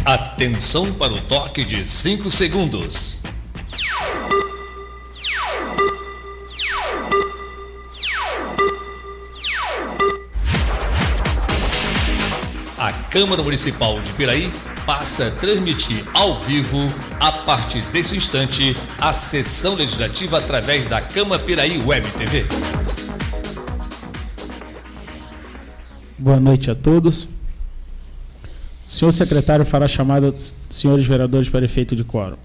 Atenção para o toque de 5 segundos. A Câmara Municipal de Piraí passa a transmitir ao vivo, a partir desse instante, a sessão legislativa através da Câmara Piraí Web TV. Boa noite a todos. O senhor secretário fará chamada dos senhores vereadores para efeito de quórum.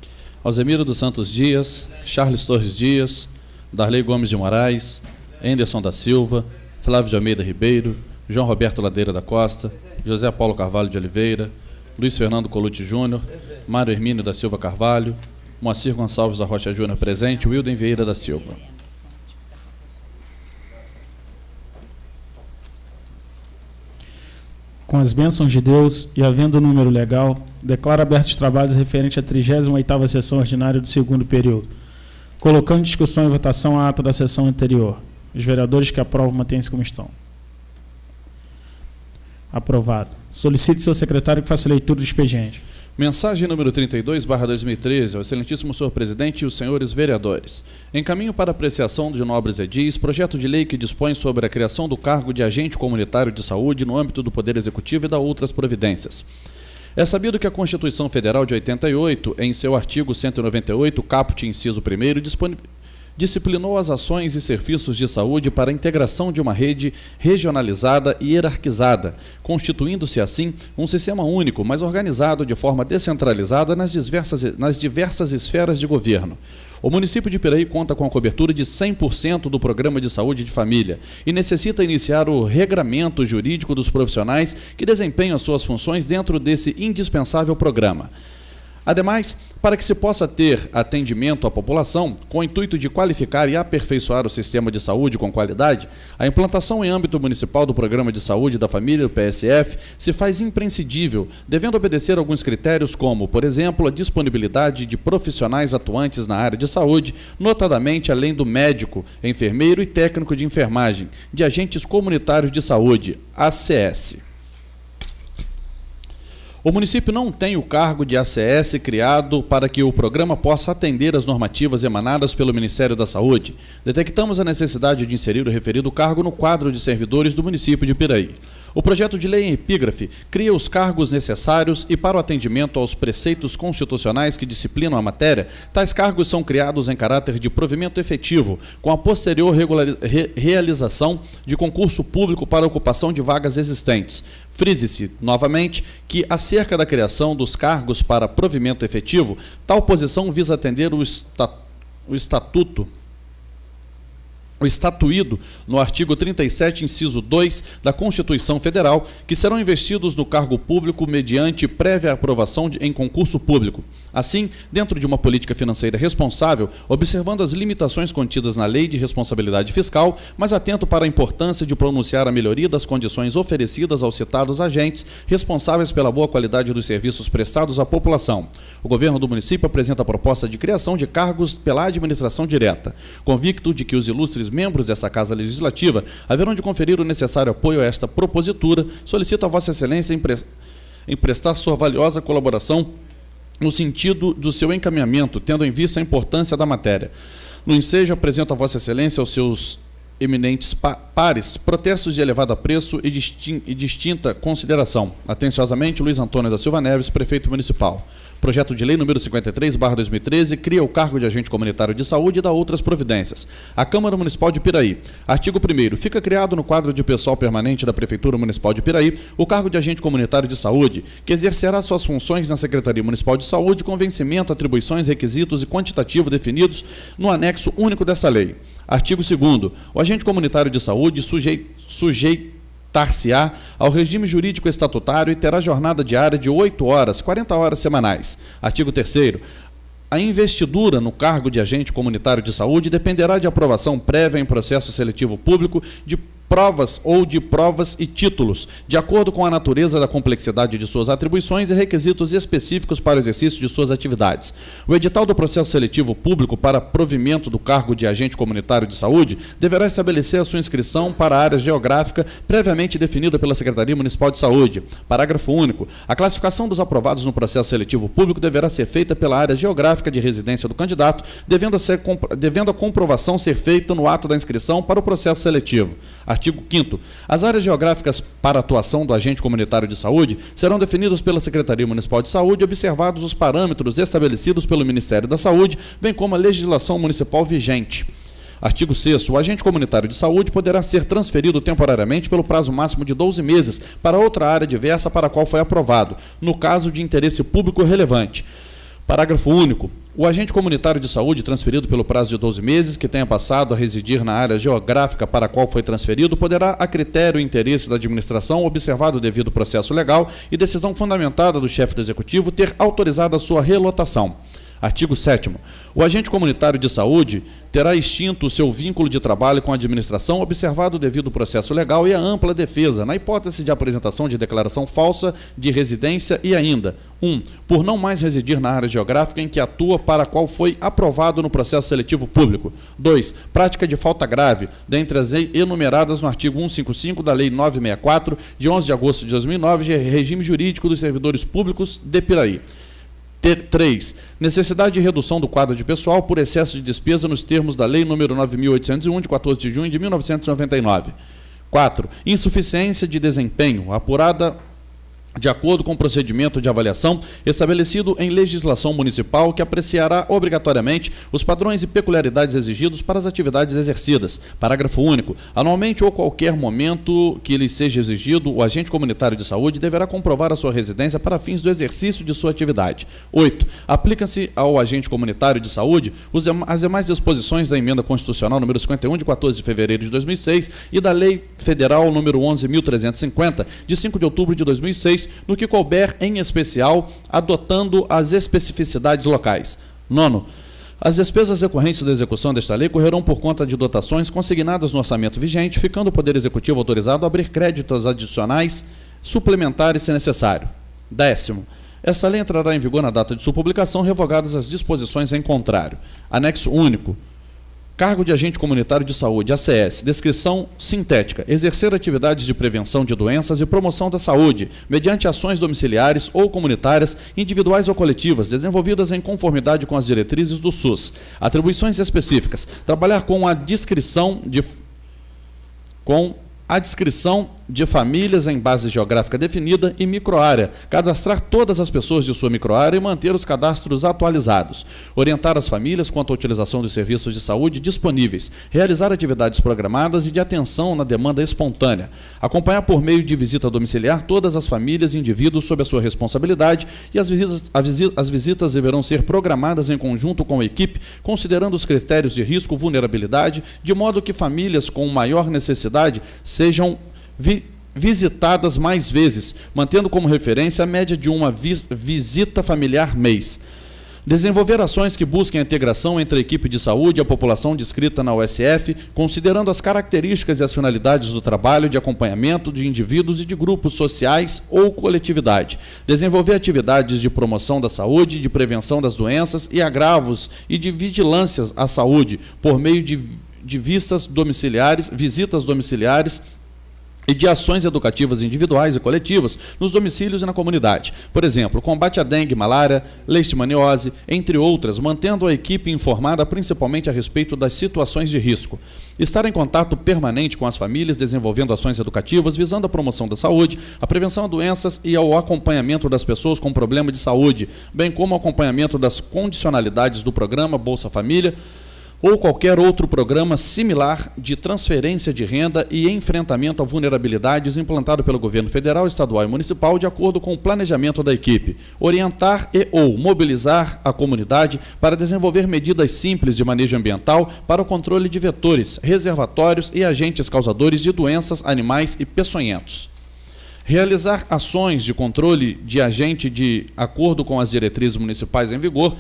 Alzemiro dos Santos Dias, Charles Torres Dias, Darley Gomes de Moraes, Anderson da Silva, Flávio de Almeida Ribeiro, João Roberto Ladeira da Costa, José Paulo Carvalho de Oliveira, Luiz Fernando Colucci Júnior, Mário Hermínio da Silva Carvalho, Moacir Gonçalves da Rocha Júnior presente, Wilden Vieira da Silva. Com as bênçãos de Deus e havendo o número legal, declaro abertos os trabalhos referentes à 38ª sessão ordinária do segundo período, colocando em discussão e votação a ata da sessão anterior. Os vereadores que aprovam mantêm-se como estão. Aprovado. Solicito seu secretário que faça a leitura do expediente. Mensagem número 32/2013 ao excelentíssimo senhor presidente e os senhores vereadores. Encaminho para apreciação de nobres edis projeto de lei que dispõe sobre a criação do cargo de agente comunitário de saúde no âmbito do Poder Executivo e da outras providências. É sabido que a Constituição Federal de 88, em seu artigo 198, caput inciso 1º, disciplinou as ações e serviços de saúde para a integração de uma rede regionalizada e hierarquizada, constituindo-se assim um sistema único, mas organizado de forma descentralizada nas diversas esferas de governo. O município de Piraí conta com a cobertura de 100% do Programa de Saúde de Família e necessita iniciar o regramento jurídico dos profissionais que desempenham as suas funções dentro desse indispensável programa. Ademais, para que se possa ter atendimento à população, com o intuito de qualificar e aperfeiçoar o sistema de saúde com qualidade, a implantação em âmbito municipal do Programa de Saúde da Família, o PSF, se faz imprescindível, devendo obedecer a alguns critérios como, por exemplo, a disponibilidade de profissionais atuantes na área de saúde, notadamente além do médico, enfermeiro e técnico de enfermagem, de agentes comunitários de saúde, ACS. O município não tem o cargo de ACS criado para que o programa possa atender às normativas emanadas pelo Ministério da Saúde. Detectamos a necessidade de inserir o referido cargo no quadro de servidores do município de Piraí. O projeto de lei em epígrafe cria os cargos necessários e, para o atendimento aos preceitos constitucionais que disciplinam a matéria, tais cargos são criados em caráter de provimento efetivo, com a posterior realização de concurso público para ocupação de vagas existentes. Frise-se, novamente, que, acerca da criação dos cargos para provimento efetivo, tal posição visa atender o estatuído no artigo 37, inciso 2 da Constituição Federal, que serão investidos no cargo público mediante prévia aprovação em concurso público. Assim, dentro de uma política financeira responsável, observando as limitações contidas na Lei de Responsabilidade Fiscal, mas atento para a importância de pronunciar a melhoria das condições oferecidas aos citados agentes responsáveis pela boa qualidade dos serviços prestados à população. O governo do município apresenta a proposta de criação de cargos pela administração direta, convicto de que os ilustres membros dessa Casa Legislativa haverão de conferir o necessário apoio a esta propositura. Solicito a Vossa Excelência em prestar sua valiosa colaboração no sentido do seu encaminhamento, tendo em vista a importância da matéria. No ensejo, apresento a Vossa Excelência aos seus eminentes pares protestos de elevado apreço e distinta consideração. Atenciosamente, Luiz Antônio da Silva Neves, Prefeito Municipal. Projeto de lei número 53/2013 cria o cargo de agente comunitário de saúde e dá outras providências. A Câmara Municipal de Piraí. Artigo 1º. Fica criado no quadro de pessoal permanente da Prefeitura Municipal de Piraí o cargo de agente comunitário de saúde, que exercerá suas funções na Secretaria Municipal de Saúde com vencimento, atribuições, requisitos e quantitativo definidos no anexo único dessa lei. Artigo 2º. O agente comunitário de saúde sujeitar-se-á ao regime jurídico estatutário e terá jornada diária de 8 horas, 40 horas semanais. Artigo 3º. A investidura no cargo de agente comunitário de saúde dependerá de aprovação prévia em processo seletivo público provas ou de provas e títulos, de acordo com a natureza da complexidade de suas atribuições e requisitos específicos para o exercício de suas atividades. O edital do processo seletivo público para provimento do cargo de agente comunitário de saúde deverá estabelecer a sua inscrição para a área geográfica previamente definida pela Secretaria Municipal de Saúde. Parágrafo único. A classificação dos aprovados no processo seletivo público deverá ser feita pela área geográfica de residência do candidato, devendo a comprovação ser feita no ato da inscrição para o processo seletivo. Artigo 5º. As áreas geográficas para atuação do agente comunitário de saúde serão definidas pela Secretaria Municipal de Saúde, observados os parâmetros estabelecidos pelo Ministério da Saúde, bem como a legislação municipal vigente. Artigo 6º. O agente comunitário de saúde poderá ser transferido temporariamente pelo prazo máximo de 12 meses para outra área diversa para a qual foi aprovado, no caso de interesse público relevante. Parágrafo único. O agente comunitário de saúde transferido pelo prazo de 12 meses, que tenha passado a residir na área geográfica para a qual foi transferido, poderá, a critério e interesse da administração, observado o devido processo legal e decisão fundamentada do chefe do executivo, ter autorizado a sua relotação. Artigo 7º. O agente comunitário de saúde terá extinto o seu vínculo de trabalho com a administração, observado o devido processo legal e a ampla defesa, na hipótese de apresentação de declaração falsa de residência e ainda, 1. Por não mais residir na área geográfica em que atua para a qual foi aprovado no processo seletivo público. 2. Prática de falta grave, dentre as enumeradas no artigo 155 da Lei 964, de 11 de agosto de 2009, de regime jurídico dos servidores públicos de Piraí. 3. Necessidade de redução do quadro de pessoal por excesso de despesa nos termos da Lei nº 9.801, de 14 de junho de 1999. 4. Insuficiência de desempenho, apurada de acordo com o procedimento de avaliação estabelecido em legislação municipal que apreciará obrigatoriamente os padrões e peculiaridades exigidos para as atividades exercidas. Parágrafo único. Anualmente ou qualquer momento que lhe seja exigido, o agente comunitário de saúde deverá comprovar a sua residência para fins do exercício de sua atividade. 8. Aplica-se ao agente comunitário de saúde as demais disposições da Emenda Constitucional número 51, de 14 de fevereiro de 2006 e da Lei Federal número 11.350, de 5 de outubro de 2006, no que couber, em especial, adotando as especificidades locais. 9. As despesas decorrentes da execução desta lei correrão por conta de dotações consignadas no orçamento vigente, ficando o Poder Executivo autorizado a abrir créditos adicionais suplementares se necessário. 10º. Esta lei entrará em vigor na data de sua publicação, revogadas as disposições em contrário. Anexo único. Cargo de agente comunitário de saúde, ACS, descrição sintética, exercer atividades de prevenção de doenças e promoção da saúde, mediante ações domiciliares ou comunitárias, individuais ou coletivas, desenvolvidas em conformidade com as diretrizes do SUS. Atribuições específicas, trabalhar com a descrição de famílias em base geográfica definida e microárea, cadastrar todas as pessoas de sua microárea e manter os cadastros atualizados, orientar as famílias quanto à utilização dos serviços de saúde disponíveis, realizar atividades programadas e de atenção na demanda espontânea, acompanhar por meio de visita domiciliar todas as famílias e indivíduos sob a sua responsabilidade e as visitas deverão ser programadas em conjunto com a equipe, considerando os critérios de risco, vulnerabilidade, de modo que famílias com maior necessidade sejam visitadas mais vezes, mantendo como referência a média de uma visita familiar mês. Desenvolver ações que busquem a integração entre a equipe de saúde e a população descrita na USF, considerando as características e as finalidades do trabalho de acompanhamento de indivíduos e de grupos sociais ou coletividade. Desenvolver atividades de promoção da saúde, de prevenção das doenças e agravos e de vigilâncias à saúde, por meio de visitas domiciliares e de ações educativas individuais e coletivas nos domicílios e na comunidade. Por exemplo, combate à dengue, malária, leishmaniose, entre outras, mantendo a equipe informada principalmente a respeito das situações de risco. Estar em contato permanente com as famílias, desenvolvendo ações educativas visando a promoção da saúde, a prevenção a doenças e ao acompanhamento das pessoas com problema de saúde, bem como o acompanhamento das condicionalidades do programa Bolsa Família, ou qualquer outro programa similar de transferência de renda e enfrentamento a vulnerabilidades implantado pelo governo federal, estadual e municipal de acordo com o planejamento da equipe. Orientar e ou mobilizar a comunidade para desenvolver medidas simples de manejo ambiental para o controle de vetores, reservatórios e agentes causadores de doenças animais e peçonhentos. Realizar ações de controle de agente de acordo com as diretrizes municipais em vigor,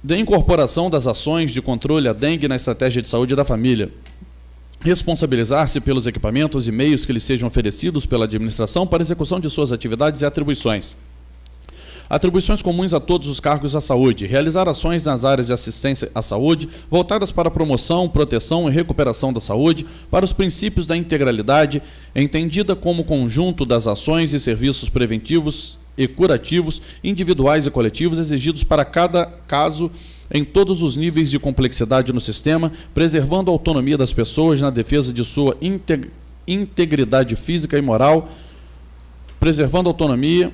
de incorporação das ações de controle à dengue na estratégia de saúde da família. Responsabilizar-se pelos equipamentos e meios que lhe sejam oferecidos pela administração para execução de suas atividades e atribuições. Atribuições comuns a todos os cargos da saúde. Realizar ações nas áreas de assistência à saúde, voltadas para a promoção, proteção e recuperação da saúde, para os princípios da integralidade, entendida como conjunto das ações e serviços preventivos e curativos, individuais e coletivos, exigidos para cada caso, em todos os níveis de complexidade no sistema, preservando a autonomia das pessoas na defesa de sua integridade física e moral, preservando a autonomia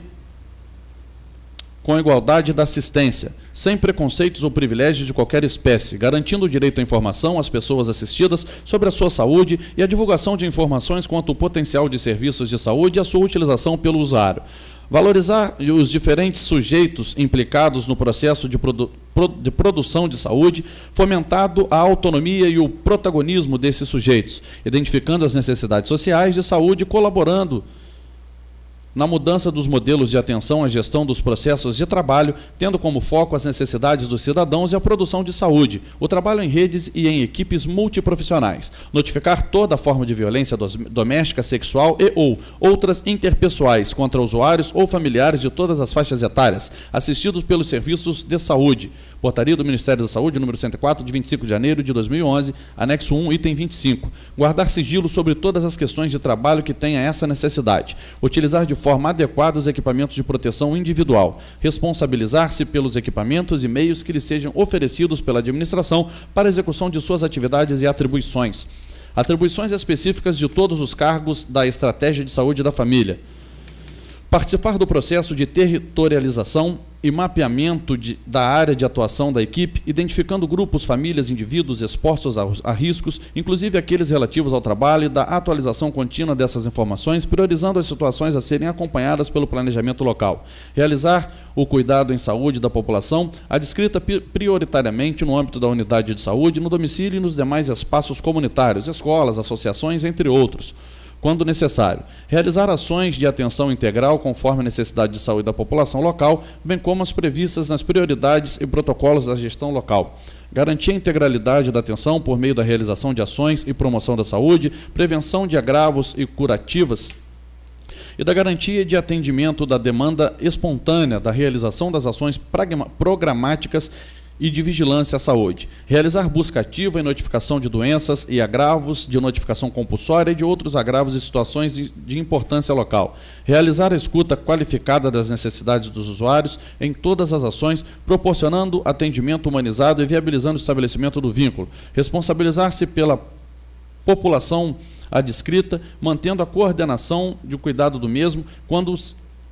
com a igualdade da assistência, sem preconceitos ou privilégios de qualquer espécie, garantindo o direito à informação às pessoas assistidas sobre a sua saúde e a divulgação de informações quanto ao potencial de serviços de saúde e a sua utilização pelo usuário. Valorizar os diferentes sujeitos implicados no processo de produção de saúde, fomentando a autonomia e o protagonismo desses sujeitos, identificando as necessidades sociais de saúde e colaborando na mudança dos modelos de atenção à gestão dos processos de trabalho, tendo como foco as necessidades dos cidadãos e a produção de saúde, o trabalho em redes e em equipes multiprofissionais, notificar toda forma de violência doméstica, sexual e ou outras interpessoais contra usuários ou familiares de todas as faixas etárias, assistidos pelos serviços de saúde. Portaria do Ministério da Saúde, número 104, de 25 de janeiro de 2011, anexo 1, item 25. Guardar sigilo sobre todas as questões de trabalho que tenha essa necessidade. Utilizar de forma adequada os equipamentos de proteção individual. Responsabilizar-se pelos equipamentos e meios que lhe sejam oferecidos pela administração para a execução de suas atividades e atribuições. Atribuições específicas de todos os cargos da Estratégia de Saúde da Família. Participar do processo de territorialização e mapeamento da área de atuação da equipe, identificando grupos, famílias, indivíduos expostos a riscos, inclusive aqueles relativos ao trabalho, e da atualização contínua dessas informações, priorizando as situações a serem acompanhadas pelo planejamento local. Realizar o cuidado em saúde da população, adscrita prioritariamente no âmbito da unidade de saúde, no domicílio e nos demais espaços comunitários, escolas, associações, entre outros. Quando necessário, realizar ações de atenção integral conforme a necessidade de saúde da população local, bem como as previstas nas prioridades e protocolos da gestão local. Garantir a integralidade da atenção por meio da realização de ações e promoção da saúde, prevenção de agravos e curativas, e da garantia de atendimento da demanda espontânea, da realização das ações programáticas e de vigilância à saúde. Realizar busca ativa e notificação de doenças e agravos, de notificação compulsória e de outros agravos e situações de importância local. Realizar a escuta qualificada das necessidades dos usuários em todas as ações, proporcionando atendimento humanizado e viabilizando o estabelecimento do vínculo. Responsabilizar-se pela população adscrita, mantendo a coordenação de cuidado do mesmo quando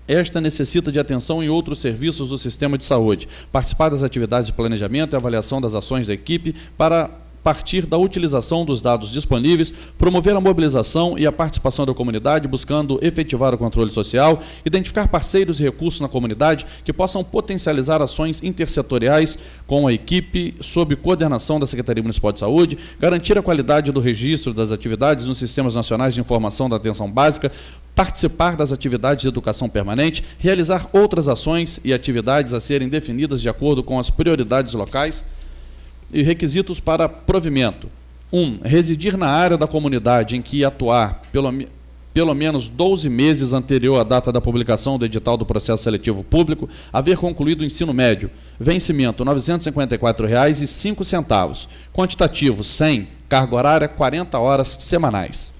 esta necessita de atenção em outros serviços do sistema de saúde. Participar das atividades de planejamento e avaliação das ações da equipe para partir da utilização dos dados disponíveis, promover a mobilização e a participação da comunidade, buscando efetivar o controle social, identificar parceiros e recursos na comunidade que possam potencializar ações intersetoriais com a equipe sob coordenação da Secretaria Municipal de Saúde, garantir a qualidade do registro das atividades nos sistemas nacionais de informação da atenção básica, participar das atividades de educação permanente, realizar outras ações e atividades a serem definidas de acordo com as prioridades locais e requisitos para provimento. 1. Residir na área da comunidade em que atuar pelo menos 12 meses anterior à data da publicação do edital do processo seletivo público, haver concluído o ensino médio. Vencimento R$ 954,05. Quantitativo 100, carga horária 40 horas semanais.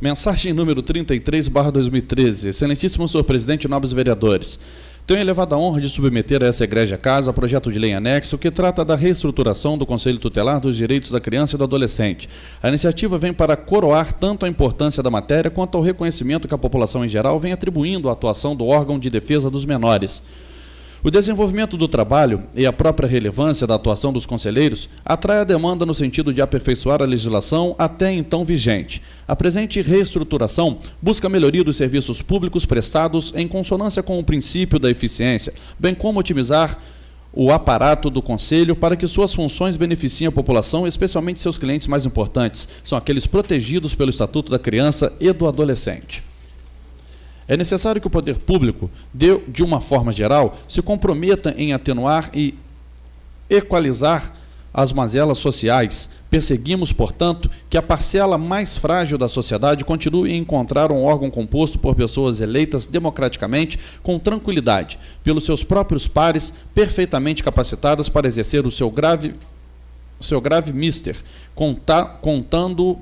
Mensagem número 33/2013. Excelentíssimo senhor presidente e nobres vereadores. Tenho a elevada honra de submeter a essa egrégia casa projeto de lei anexo que trata da reestruturação do Conselho Tutelar dos Direitos da Criança e do Adolescente. A iniciativa vem para coroar tanto a importância da matéria quanto ao reconhecimento que a população em geral vem atribuindo à atuação do órgão de defesa dos menores. O desenvolvimento do trabalho e a própria relevância da atuação dos conselheiros atrai a demanda no sentido de aperfeiçoar a legislação até então vigente. A presente reestruturação busca a melhoria dos serviços públicos prestados em consonância com o princípio da eficiência, bem como otimizar o aparato do Conselho para que suas funções beneficiem a população, especialmente seus clientes mais importantes, são aqueles protegidos pelo Estatuto da Criança e do Adolescente. É necessário que o poder público, de uma forma geral, se comprometa em atenuar e equalizar as mazelas sociais. Perseguimos, portanto, que a parcela mais frágil da sociedade continue a encontrar um órgão composto por pessoas eleitas democraticamente, com tranquilidade, pelos seus próprios pares, perfeitamente capacitadas para exercer o seu grave mister, contando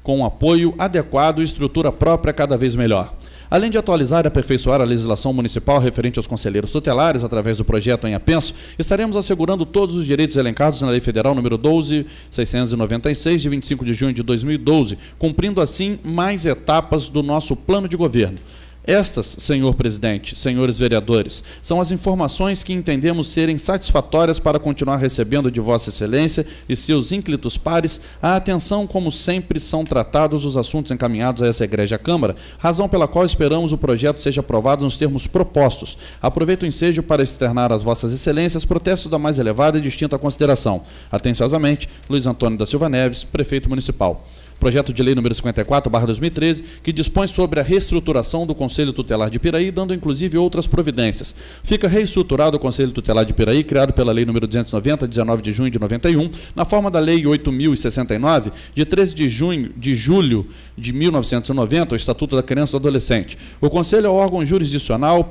com um apoio adequado e estrutura própria cada vez melhor. Além de atualizar e aperfeiçoar a legislação municipal referente aos conselheiros tutelares, através do projeto em apenso, estaremos assegurando todos os direitos elencados na Lei Federal nº 12.696, de 25 de junho de 2012, cumprindo assim mais etapas do nosso plano de governo. Estas, senhor presidente, senhores vereadores, são as informações que entendemos serem satisfatórias para continuar recebendo de Vossa Excelência e seus ínclitos pares a atenção como sempre são tratados os assuntos encaminhados a essa egrégia Câmara, razão pela qual esperamos o projeto seja aprovado nos termos propostos. Aproveito o ensejo para externar às Vossas Excelências protestos da mais elevada e distinta consideração. Atenciosamente, Luiz Antônio da Silva Neves, Prefeito Municipal. Projeto de Lei número 54/2013, que dispõe sobre a reestruturação do Conselho Tutelar de Piraí, dando inclusive outras providências. Fica reestruturado o Conselho Tutelar de Piraí, criado pela Lei número 290, 19 de junho de 91, na forma da Lei 8.069, de 13 de julho de 1990, o Estatuto da Criança e do Adolescente. O Conselho é o órgão jurisdicional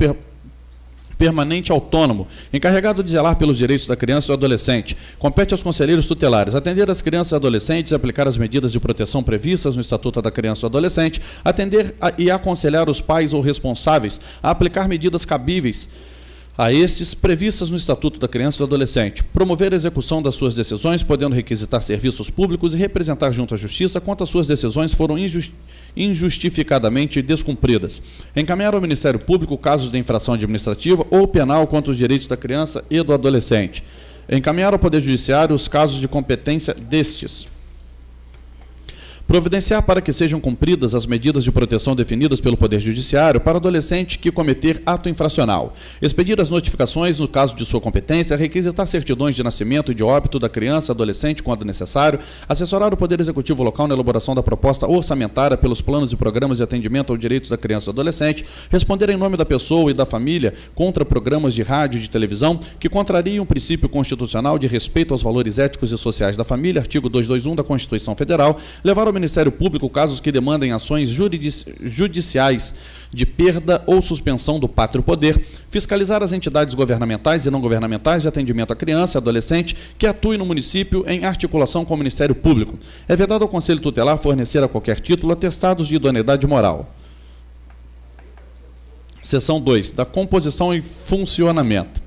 permanente autônomo, encarregado de zelar pelos direitos da criança e do adolescente. Compete aos conselheiros tutelares atender as crianças e adolescentes, aplicar as medidas de proteção previstas no Estatuto da Criança e do Adolescente, atender e aconselhar os pais ou responsáveis a aplicar medidas cabíveis a estes previstas no Estatuto da Criança e do Adolescente, promover a execução das suas decisões, podendo requisitar serviços públicos e representar junto à Justiça quanto as suas decisões foram injustificadamente descumpridas. Encaminhar ao Ministério Público casos de infração administrativa ou penal contra os direitos da criança e do adolescente. Encaminhar ao Poder Judiciário os casos de competência destes. Providenciar para que sejam cumpridas as medidas de proteção definidas pelo Poder Judiciário para o adolescente que cometer ato infracional. Expedir as notificações no caso de sua competência, requisitar certidões de nascimento e de óbito da criança e adolescente quando necessário, assessorar o Poder Executivo local na elaboração da proposta orçamentária pelos planos e programas de atendimento aos direitos da criança e adolescente, responder em nome da pessoa e da família contra programas de rádio e de televisão que contrariam o princípio constitucional de respeito aos valores éticos e sociais da família, artigo 221 da Constituição Federal, levar ao Ministério Público casos que demandem ações judiciais de perda ou suspensão do pátrio poder, fiscalizar as entidades governamentais e não governamentais de atendimento à criança e adolescente que atuem no município em articulação com o Ministério Público. É vedado ao Conselho Tutelar fornecer a qualquer título atestados de idoneidade moral. Seção 2. Da composição e funcionamento.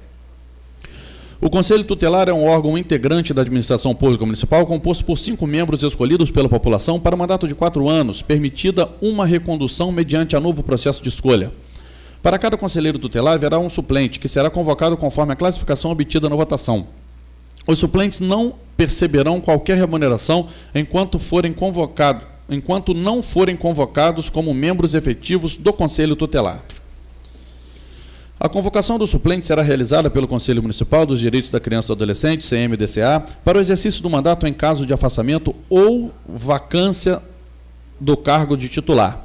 O Conselho Tutelar é um órgão integrante da administração pública municipal composto por 5 membros escolhidos pela população para um mandato de 4 anos, permitida uma recondução mediante a novo processo de escolha. Para cada conselheiro tutelar haverá um suplente, que será convocado conforme a classificação obtida na votação. Os suplentes não perceberão qualquer remuneração enquanto não forem convocados como membros efetivos do Conselho Tutelar. A convocação do suplente será realizada pelo Conselho Municipal dos Direitos da Criança e do Adolescente, CMDCA, para o exercício do mandato em caso de afastamento ou vacância do cargo de titular.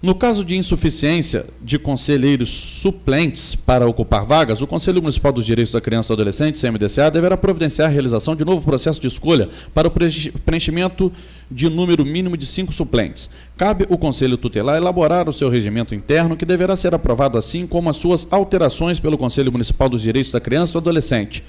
No caso de insuficiência de conselheiros suplentes para ocupar vagas, o Conselho Municipal dos Direitos da Criança e do Adolescente, CMDCA, deverá providenciar a realização de novo processo de escolha para o preenchimento de número mínimo de 5 suplentes. Cabe o Conselho Tutelar elaborar o seu regimento interno, que deverá ser aprovado assim como as suas alterações pelo Conselho Municipal dos Direitos da Criança e do Adolescente.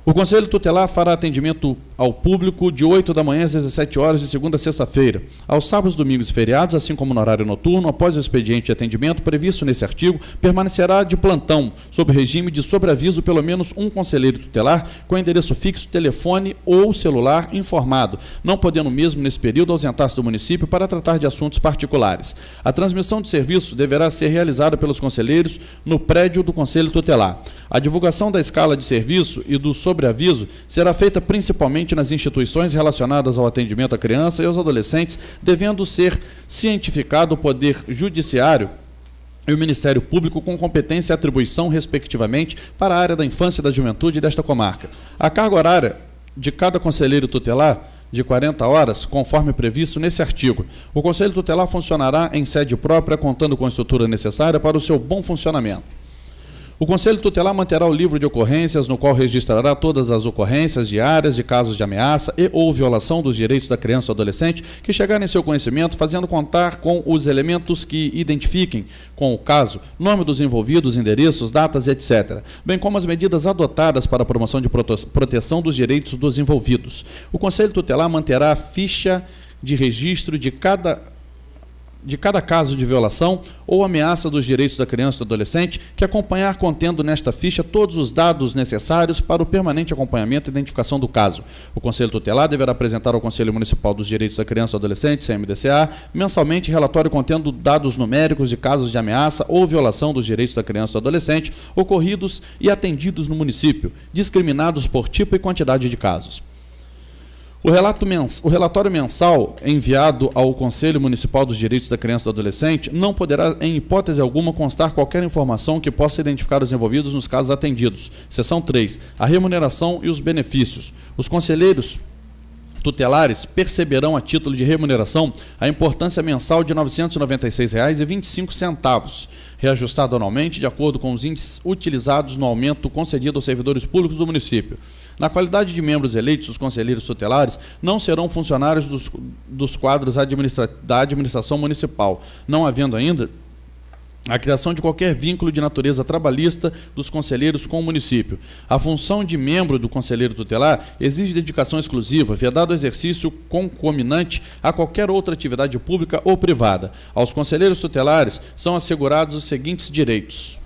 O Conselho Tutelar fará atendimento ao público de 8 da manhã às 17 horas de segunda a sexta-feira. Aos sábados, domingos e feriados, assim como no horário noturno, após o expediente de atendimento previsto nesse artigo, permanecerá de plantão, sob regime de sobreaviso, pelo menos um conselheiro tutelar com endereço fixo, telefone ou celular informado, não podendo mesmo nesse período ausentar-se do município para tratar de assuntos particulares. A transmissão de serviço deverá ser realizada pelos conselheiros no prédio do Conselho Tutelar. A divulgação da escala de serviço e do sobreaviso será feita principalmente nas instituições relacionadas ao atendimento à criança e aos adolescentes, devendo ser cientificado o Poder Judiciário e o Ministério Público com competência e atribuição, respectivamente, para a área da infância e da juventude desta comarca. A carga horária de cada conselheiro tutelar de 40 horas, conforme previsto nesse artigo. O Conselho Tutelar funcionará em sede própria, contando com a estrutura necessária para o seu bom funcionamento. O Conselho Tutelar manterá o livro de ocorrências, no qual registrará todas as ocorrências diárias de casos de ameaça e ou violação dos direitos da criança ou adolescente que chegarem em seu conhecimento, fazendo contar com os elementos que identifiquem com o caso, nome dos envolvidos, endereços, datas, etc., bem como as medidas adotadas para a promoção de proteção dos direitos dos envolvidos. O Conselho Tutelar manterá a ficha de registro de cada caso de violação ou ameaça dos direitos da criança e do adolescente, que acompanhar contendo nesta ficha todos os dados necessários para o permanente acompanhamento e identificação do caso. O Conselho Tutelar deverá apresentar ao Conselho Municipal dos Direitos da Criança e do Adolescente, CMDCA, mensalmente relatório contendo dados numéricos de casos de ameaça ou violação dos direitos da criança e do adolescente ocorridos e atendidos no município, discriminados por tipo e quantidade de casos. O relatório mensal enviado ao Conselho Municipal dos Direitos da Criança e do Adolescente não poderá, em hipótese alguma, constar qualquer informação que possa identificar os envolvidos nos casos atendidos. Seção 3. A remuneração e os benefícios. Os conselheiros tutelares perceberão a título de remuneração a importância mensal de R$ 996,25, reajustado anualmente de acordo com os índices utilizados no aumento concedido aos servidores públicos do município. Na qualidade de membros eleitos, os conselheiros tutelares não serão funcionários dos quadros da administração municipal, não havendo ainda a criação de qualquer vínculo de natureza trabalhista dos conselheiros com o município. A função de membro do conselheiro tutelar exige dedicação exclusiva, vedado o exercício concomitante a qualquer outra atividade pública ou privada. Aos conselheiros tutelares são assegurados os seguintes direitos: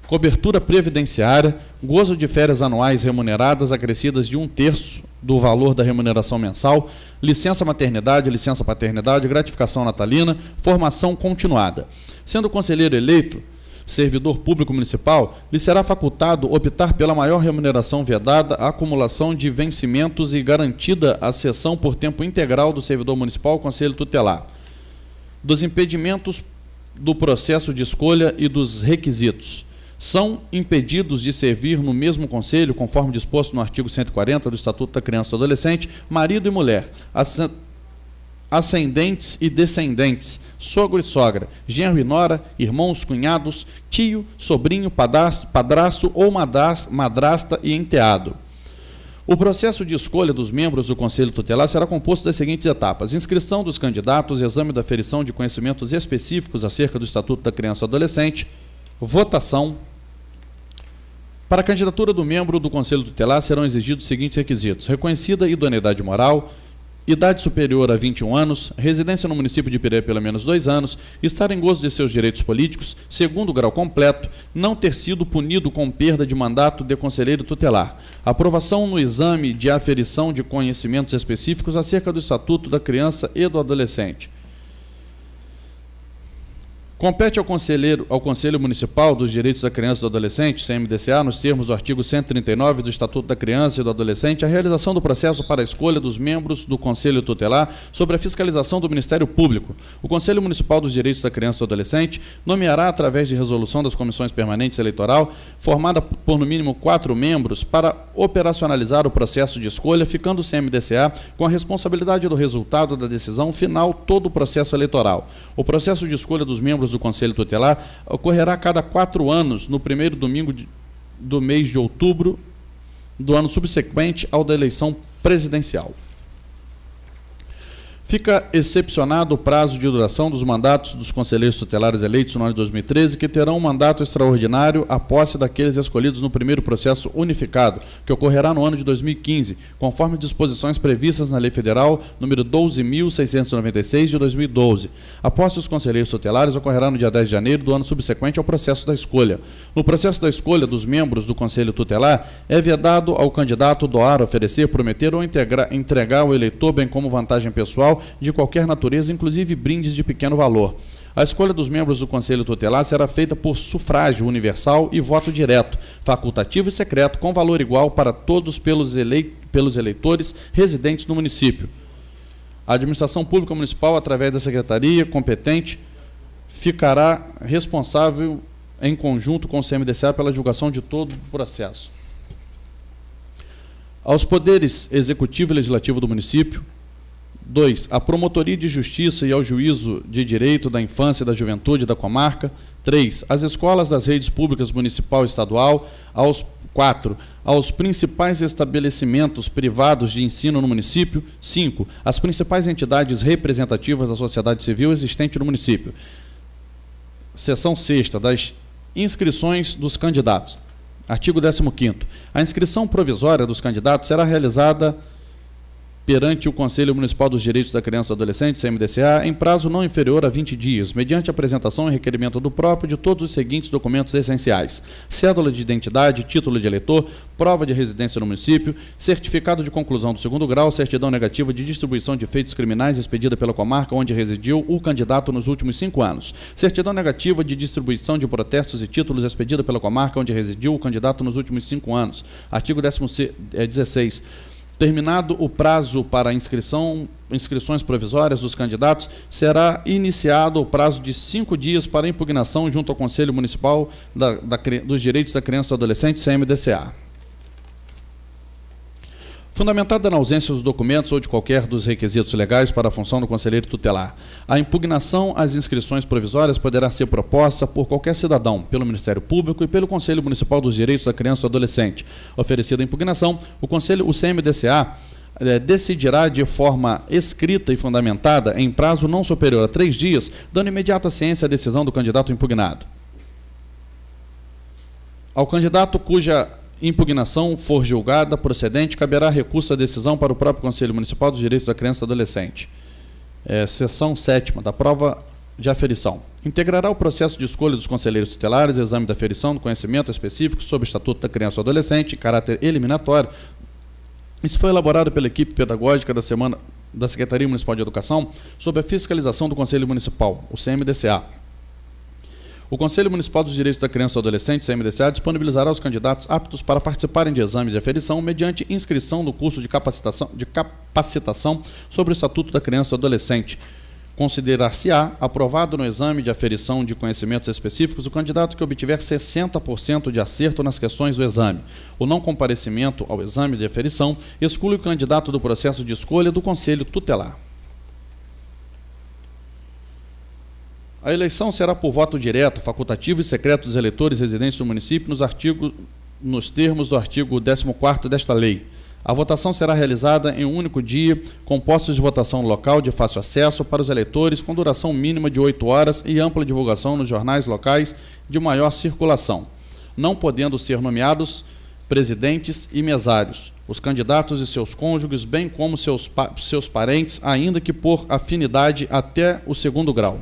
cobertura previdenciária, gozo de férias anuais remuneradas acrescidas de 1/3 do valor da remuneração mensal, licença maternidade, licença paternidade, gratificação natalina, formação continuada. Sendo o conselheiro eleito servidor público municipal, lhe será facultado optar pela maior remuneração vedada, a acumulação de vencimentos e garantida a cessão por tempo integral do servidor municipal ao Conselho Tutelar. Dos impedimentos do processo de escolha e dos requisitos. São impedidos de servir no mesmo conselho, conforme disposto no artigo 140 do Estatuto da Criança e do Adolescente, marido e mulher, ascendentes e descendentes, sogro e sogra, genro e nora, irmãos, cunhados, tio, sobrinho, padrasto ou madrasta e enteado. O processo de escolha dos membros do Conselho Tutelar será composto das seguintes etapas: inscrição dos candidatos, exame da aferição de conhecimentos específicos acerca do Estatuto da Criança e do Adolescente, votação. Para a candidatura do membro do Conselho Tutelar serão exigidos os seguintes requisitos: reconhecida idoneidade moral, idade superior a 21 anos, residência no município de Piré pelo menos 2 anos, estar em gozo de seus direitos políticos, segundo grau completo, não ter sido punido com perda de mandato de conselheiro tutelar, aprovação no exame de aferição de conhecimentos específicos acerca do Estatuto da Criança e do Adolescente. Compete ao Conselho Municipal dos Direitos da Criança e do Adolescente, CMDCA, nos termos do artigo 139 do Estatuto da Criança e do Adolescente, a realização do processo para a escolha dos membros do Conselho Tutelar sobre a fiscalização do Ministério Público. O Conselho Municipal dos Direitos da Criança e do Adolescente nomeará, através de resolução das comissões permanentes eleitoral, formada por no mínimo 4 membros, para operacionalizar o processo de escolha, ficando o CMDCA com a responsabilidade do resultado da decisão final todo o processo eleitoral. O processo de escolha dos membros do Conselho Tutelar ocorrerá a cada 4 anos, no primeiro domingo do mês de outubro do ano subsequente ao da eleição presidencial. Fica excepcionado o prazo de duração dos mandatos dos conselheiros tutelares eleitos no ano de 2013, que terão um mandato extraordinário à posse daqueles escolhidos no primeiro processo unificado, que ocorrerá no ano de 2015, conforme disposições previstas na Lei Federal número 12.696 de 2012. A posse dos conselheiros tutelares ocorrerá no dia 10 de janeiro do ano subsequente ao processo da escolha. No processo da escolha dos membros do Conselho Tutelar, é vedado ao candidato doar, oferecer, prometer ou entregar ao eleitor, bem como vantagem pessoal, de qualquer natureza, inclusive brindes de pequeno valor. A escolha dos membros do Conselho Tutelar será feita por sufrágio universal e voto direto, facultativo e secreto, com valor igual para todos pelos eleitores residentes no município. A administração pública municipal, através da secretaria competente, ficará responsável em conjunto com o CMDCA pela divulgação de todo o processo. Aos poderes executivo e legislativo do município. 2. A Promotoria de Justiça e ao Juízo de Direito da Infância e da Juventude da comarca. 3. As escolas das redes públicas municipal e estadual. 4. Aos principais estabelecimentos privados de ensino no município. 5. As principais entidades representativas da sociedade civil existente no município. Seção 6ª das inscrições dos candidatos. Artigo 15º. A inscrição provisória dos candidatos será realizada perante o Conselho Municipal dos Direitos da Criança e do Adolescente, CMDCA, em prazo não inferior a 20 dias, mediante apresentação e requerimento do próprio de todos os seguintes documentos essenciais: cédula de identidade, título de eleitor, prova de residência no município, certificado de conclusão do 2º grau, certidão negativa de distribuição de feitos criminais expedida pela comarca onde residiu o candidato nos últimos 5 anos, certidão negativa de distribuição de protestos e títulos expedida pela comarca onde residiu o candidato nos últimos 5 anos. Artigo 16. Terminado o prazo para inscrições provisórias dos candidatos, será iniciado o prazo de 5 dias para impugnação junto ao Conselho Municipal dos Direitos da Criança e do Adolescente, CMDCA. Fundamentada na ausência dos documentos ou de qualquer dos requisitos legais para a função do conselheiro tutelar, a impugnação às inscrições provisórias poderá ser proposta por qualquer cidadão, pelo Ministério Público e pelo Conselho Municipal dos Direitos da Criança e do Adolescente. Oferecida a impugnação, o CMDCA decidirá de forma escrita e fundamentada, em prazo não superior a 3 dias, dando imediata ciência à decisão do candidato impugnado. Ao candidato cuja impugnação for julgada procedente, caberá recurso à decisão para o próprio Conselho Municipal dos Direitos da Criança e do Adolescente. Seção 7ª da prova de aferição. Integrará o processo de escolha dos conselheiros tutelares, exame da aferição do conhecimento específico sobre o Estatuto da Criança e do Adolescente, em caráter eliminatório. Isso foi elaborado pela equipe pedagógica da Secretaria Municipal de Educação, sob a fiscalização do Conselho Municipal, o CMDCA. O Conselho Municipal dos Direitos da Criança e do Adolescente, CMDCA, disponibilizará os candidatos aptos para participarem de exame de aferição mediante inscrição no curso de capacitação sobre o Estatuto da Criança e do Adolescente. Considerar-se-á aprovado no exame de aferição de conhecimentos específicos o candidato que obtiver 60% de acerto nas questões do exame. O não comparecimento ao exame de aferição exclui o candidato do processo de escolha do Conselho Tutelar. A eleição será por voto direto, facultativo e secreto dos eleitores residentes do município nos termos do artigo 14º desta lei. A votação será realizada em um único dia, com postos de votação local de fácil acesso para os eleitores, com duração mínima de 8 horas e ampla divulgação nos jornais locais de maior circulação, não podendo ser nomeados presidentes e mesários, os candidatos e seus cônjuges, bem como seus parentes, ainda que por afinidade até o 2º grau.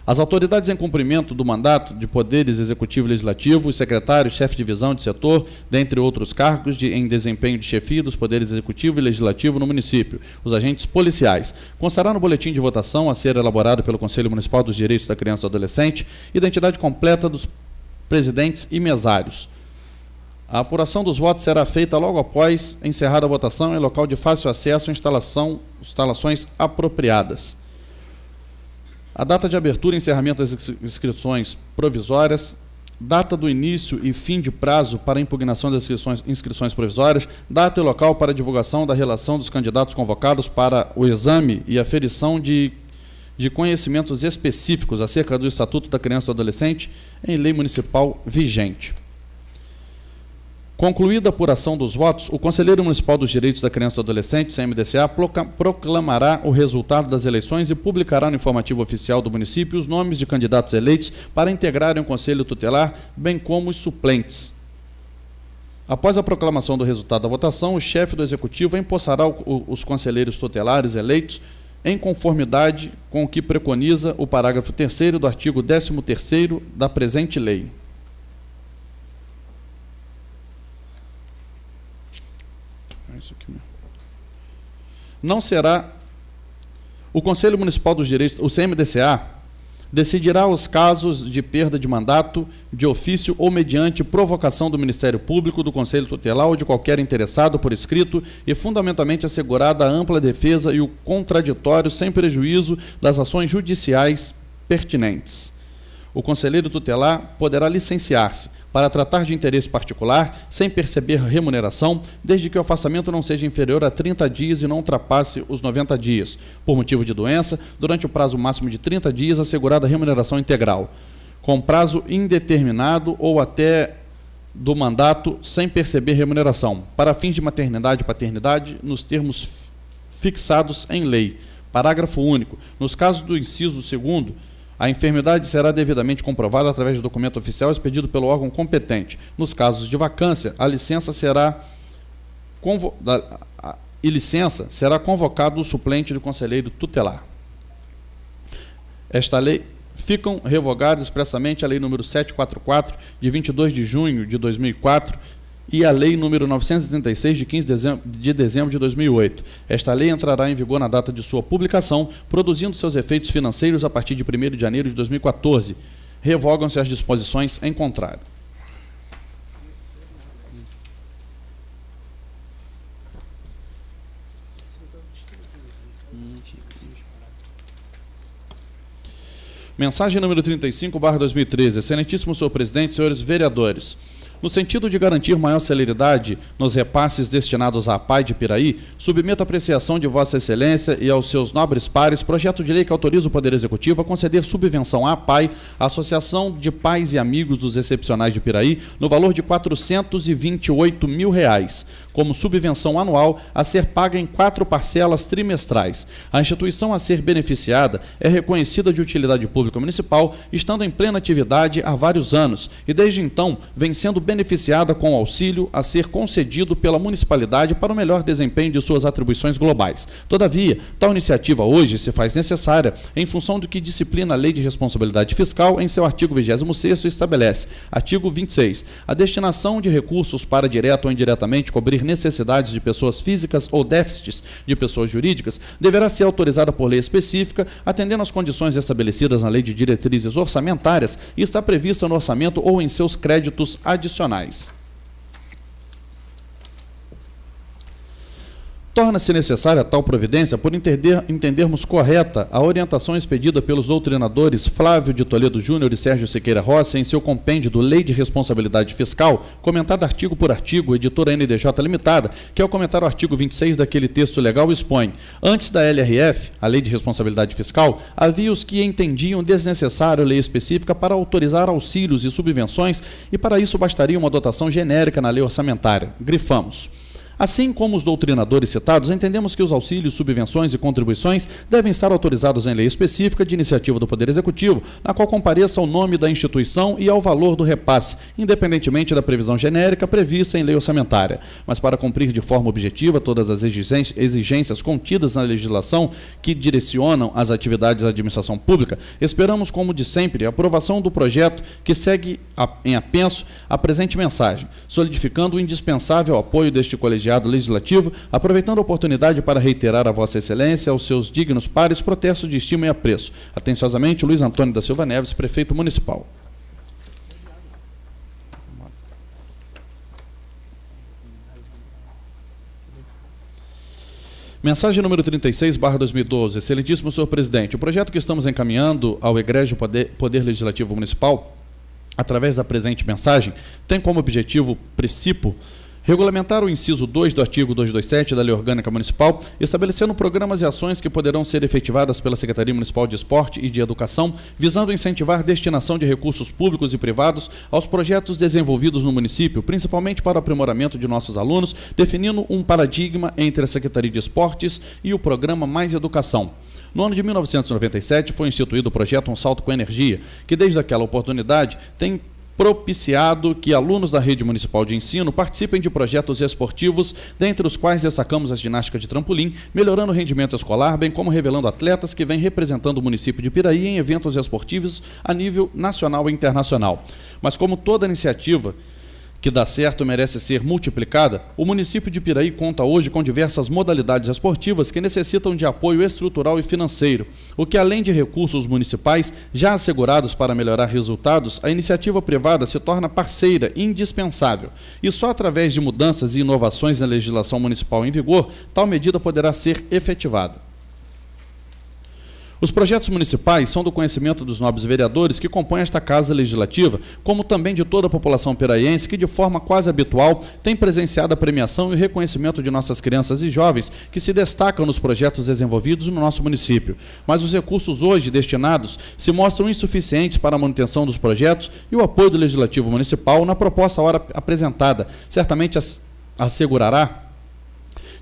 As autoridades em cumprimento do mandato de poderes executivo e legislativo, os secretários, chefe de divisão de setor, dentre outros cargos em desempenho de chefia dos poderes executivo e legislativo no município, os agentes policiais. Constará no boletim de votação a ser elaborado pelo Conselho Municipal dos Direitos da Criança e do Adolescente identidade completa dos presidentes e mesários. A apuração dos votos será feita logo após encerrada a votação em local de fácil acesso e instalações apropriadas. A data de abertura e encerramento das inscrições provisórias, data do início e fim de prazo para impugnação das inscrições provisórias, data e local para divulgação da relação dos candidatos convocados para o exame e aferição de conhecimentos específicos acerca do Estatuto da Criança e do Adolescente em lei municipal vigente. Concluída a apuração dos votos, o Conselheiro Municipal dos Direitos da Criança e do Adolescente, CMDCA, proclamará o resultado das eleições e publicará no informativo oficial do município os nomes de candidatos eleitos para integrarem o Conselho Tutelar, bem como os suplentes. Após a proclamação do resultado da votação, o chefe do Executivo empossará os conselheiros tutelares eleitos em conformidade com o que preconiza o parágrafo 3º do artigo 13º da presente lei. Isso aqui mesmo. Não será o Conselho Municipal dos Direitos, o CMDCA, decidirá os casos de perda de mandato, de ofício ou mediante provocação do Ministério Público, do Conselho Tutelar ou de qualquer interessado por escrito e fundamentalmente assegurada a ampla defesa e o contraditório sem prejuízo das ações judiciais pertinentes. O conselheiro tutelar poderá licenciar-se para tratar de interesse particular sem perceber remuneração, desde que o afastamento não seja inferior a 30 dias e não ultrapasse os 90 dias. Por motivo de doença, durante o prazo máximo de 30 dias, assegurada a remuneração integral. Com prazo indeterminado ou até do mandato sem perceber remuneração, para fins de maternidade e paternidade, nos termos fixados em lei. Parágrafo único. Nos casos do inciso 2º, a enfermidade será devidamente comprovada através de documento oficial expedido pelo órgão competente. Nos casos de vacância, a licença será convocado o suplente do conselheiro tutelar. Esta lei ficam revogadas expressamente a Lei nº 744, de 22 de junho de 2004, e a Lei nº 936, de 15 de dezembro de 2008. Esta lei entrará em vigor na data de sua publicação, produzindo seus efeitos financeiros a partir de 1º de janeiro de 2014. Revogam-se as disposições em contrário. Mensagem número 35/2013. Excelentíssimo senhor presidente, senhores vereadores. No sentido de garantir maior celeridade nos repasses destinados à APAI de Piraí, submeto à apreciação de Vossa Excelência e aos seus nobres pares projeto de lei que autoriza o Poder Executivo a conceder subvenção à APAI, Associação de Pais e Amigos dos Excepcionais de Piraí, no valor de R$ 428 mil, como subvenção anual a ser paga em 4 parcelas trimestrais. A instituição a ser beneficiada é reconhecida de utilidade pública municipal, estando em plena atividade há vários anos, e desde então vem sendo beneficiada com o auxílio a ser concedido pela municipalidade para o melhor desempenho de suas atribuições globais. Todavia, tal iniciativa hoje se faz necessária em função do que disciplina a Lei de Responsabilidade Fiscal em seu artigo 26º estabelece, artigo 26, a destinação de recursos para direto ou indiretamente cobrir necessidades de pessoas físicas ou déficits de pessoas jurídicas deverá ser autorizada por lei específica, atendendo às condições estabelecidas na Lei de Diretrizes Orçamentárias e está prevista no orçamento ou em seus créditos adicionais. Torna-se necessária tal providência por entendermos correta a orientação expedida pelos doutrinadores Flávio de Toledo Júnior e Sérgio Siqueira Rossi em seu compêndio do Lei de Responsabilidade Fiscal, comentado artigo por artigo, editora NDJ Limitada, que ao comentar o artigo 26 daquele texto legal expõe: antes da LRF, a Lei de Responsabilidade Fiscal, havia os que entendiam desnecessário lei específica para autorizar auxílios e subvenções e para isso bastaria uma dotação genérica na lei orçamentária. Grifamos. Assim como os doutrinadores citados, entendemos que os auxílios, subvenções e contribuições devem estar autorizados em lei específica de iniciativa do Poder Executivo, na qual compareça o nome da instituição e ao valor do repasse, independentemente da previsão genérica prevista em lei orçamentária. Mas para cumprir de forma objetiva todas as exigências contidas na legislação que direcionam as atividades da administração pública, esperamos, como de sempre, a aprovação do projeto que segue em apenso a presente mensagem, solidificando o indispensável apoio deste colegiado legislativo, aproveitando a oportunidade para reiterar a Vossa Excelência aos seus dignos pares protesto de estima e apreço. Atenciosamente, Luiz Antônio da Silva Neves, Prefeito Municipal. Mensagem número 36/2012. Excelentíssimo senhor presidente, o projeto que estamos encaminhando ao egrégio Poder Legislativo Municipal, através da presente mensagem, tem como objetivo principal Regulamentar o inciso 2 do artigo 227 da Lei Orgânica Municipal, estabelecendo programas e ações que poderão ser efetivadas pela Secretaria Municipal de Esporte e de Educação, visando incentivar destinação de recursos públicos e privados aos projetos desenvolvidos no município, principalmente para o aprimoramento de nossos alunos, definindo um paradigma entre a Secretaria de Esportes e o programa Mais Educação. No ano de 1997 foi instituído o projeto Um Salto com Energia, que desde aquela oportunidade tem propiciado que alunos da rede municipal de ensino participem de projetos esportivos, dentre os quais destacamos a ginástica de trampolim, melhorando o rendimento escolar, bem como revelando atletas que vêm representando o município de Piraí em eventos esportivos a nível nacional e internacional. Mas como toda iniciativa que dá certo merece ser multiplicada, o município de Piraí conta hoje com diversas modalidades esportivas que necessitam de apoio estrutural e financeiro, o que além de recursos municipais já assegurados para melhorar resultados, a iniciativa privada se torna parceira indispensável. E só através de mudanças e inovações na legislação municipal em vigor, tal medida poderá ser efetivada. Os projetos municipais são do conhecimento dos nobres vereadores que compõem esta Casa Legislativa, como também de toda a população piraiense que, de forma quase habitual, tem presenciado a premiação e o reconhecimento de nossas crianças e jovens que se destacam nos projetos desenvolvidos no nosso município. Mas os recursos hoje destinados se mostram insuficientes para a manutenção dos projetos e o apoio do Legislativo Municipal na proposta ora apresentada certamente assegurará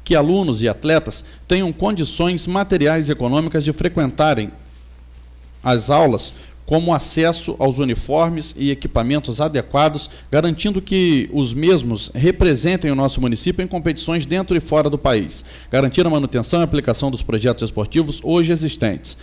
que alunos e atletas tenham condições materiais e econômicas de frequentarem as aulas, como acesso aos uniformes e equipamentos adequados, garantindo que os mesmos representem o nosso município em competições dentro e fora do país, garantir a manutenção e aplicação dos projetos esportivos hoje existentes.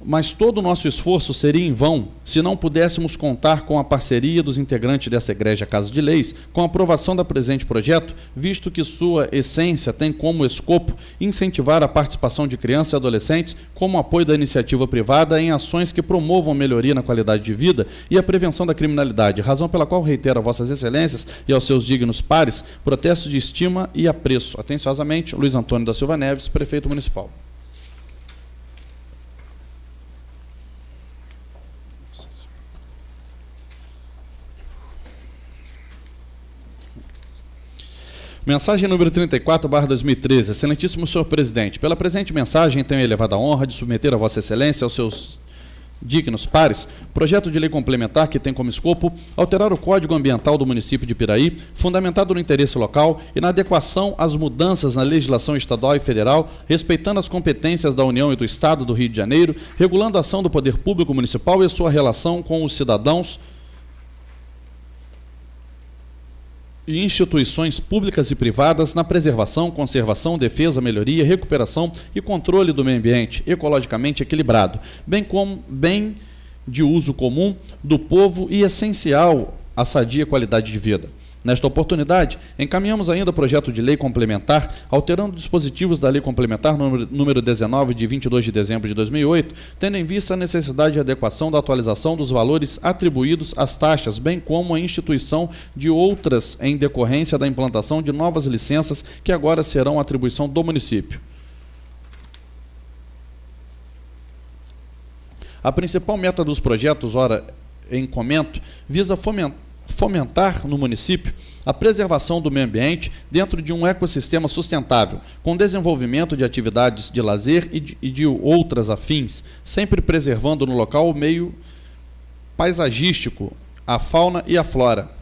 Mas todo o nosso esforço seria em vão se não pudéssemos contar com a parceria dos integrantes dessa egrégia Casa de Leis com a aprovação da presente projeto, visto que sua essência tem como escopo incentivar a participação de crianças e adolescentes como apoio da iniciativa privada em ações que promovam melhoria na qualidade de vida e a prevenção da criminalidade, razão pela qual reitero a vossas excelências e aos seus dignos pares protestos de estima e apreço. Atenciosamente, Luiz Antônio da Silva Neves, Prefeito Municipal. Mensagem número 34/2013. Excelentíssimo senhor presidente, pela presente mensagem tenho a elevada honra de submeter a vossa excelência aos seus dignos pares, projeto de lei complementar que tem como escopo alterar o Código Ambiental do município de Piraí, fundamentado no interesse local e na adequação às mudanças na legislação estadual e federal, respeitando as competências da União e do Estado do Rio de Janeiro, regulando a ação do poder público municipal e sua relação com os cidadãos e instituições públicas e privadas na preservação, conservação, defesa, melhoria, recuperação e controle do meio ambiente ecologicamente equilibrado, bem como bem de uso comum do povo e essencial à sadia qualidade de vida. Nesta oportunidade, encaminhamos ainda o projeto de lei complementar, alterando dispositivos da Lei Complementar número 19, de 22 de dezembro de 2008, tendo em vista a necessidade de adequação da atualização dos valores atribuídos às taxas, bem como a instituição de outras em decorrência da implantação de novas licenças que agora serão atribuição do município. A principal meta dos projetos, ora em comento, visa fomentar no município a preservação do meio ambiente dentro de um ecossistema sustentável, com desenvolvimento de atividades de lazer e de outras afins, sempre preservando no local o meio paisagístico, a fauna e a flora.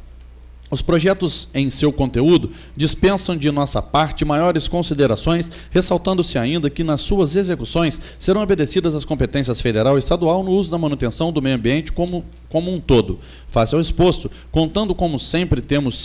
Os projetos em seu conteúdo dispensam de nossa parte maiores considerações, ressaltando-se ainda que nas suas execuções serão obedecidas as competências federal e estadual no uso da manutenção do meio ambiente como um todo. Face ao exposto, contando como sempre temos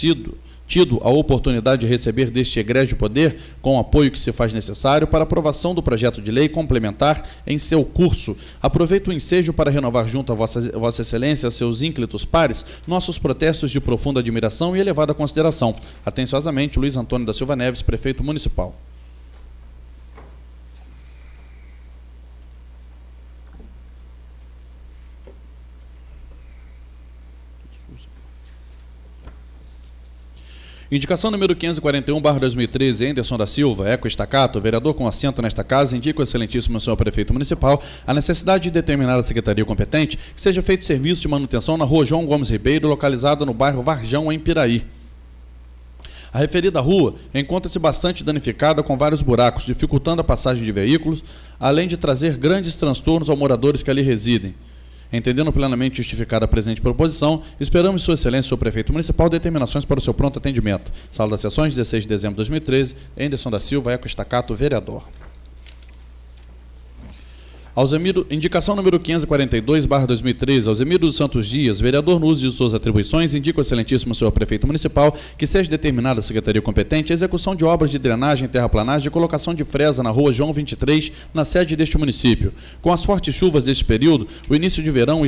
tido a oportunidade de receber deste egrégio poder, com o apoio que se faz necessário para a aprovação do projeto de lei complementar em seu curso. Aproveito o ensejo para renovar junto a Vossa Excelência, seus ínclitos pares, nossos protestos de profunda admiração e elevada consideração. Atenciosamente, Luiz Antônio da Silva Neves, Prefeito Municipal. Indicação número 541/2013, Anderson da Silva, Eco Estacato, vereador com assento nesta casa, indica o excelentíssimo senhor prefeito municipal a necessidade de determinar a secretaria competente que seja feito serviço de manutenção na rua João Gomes Ribeiro, localizada no bairro Varjão, em Piraí. A referida rua encontra-se bastante danificada com vários buracos, dificultando a passagem de veículos, além de trazer grandes transtornos aos moradores que ali residem. Entendendo plenamente justificada a presente proposição, esperamos Sua Excelência, senhor Prefeito Municipal, determinações para o seu pronto atendimento. Sala das Sessões, 16 de dezembro de 2013, Anderson da Silva, Eco Estacato, vereador. Indicação número 542/2013, Alzemiro dos Santos Dias, vereador no uso de suas atribuições, indica o excelentíssimo senhor Prefeito Municipal que seja determinada a Secretaria competente a execução de obras de drenagem, terraplanagem e colocação de fresa na rua João 23, na sede deste município. Com as fortes chuvas deste período, o início de verão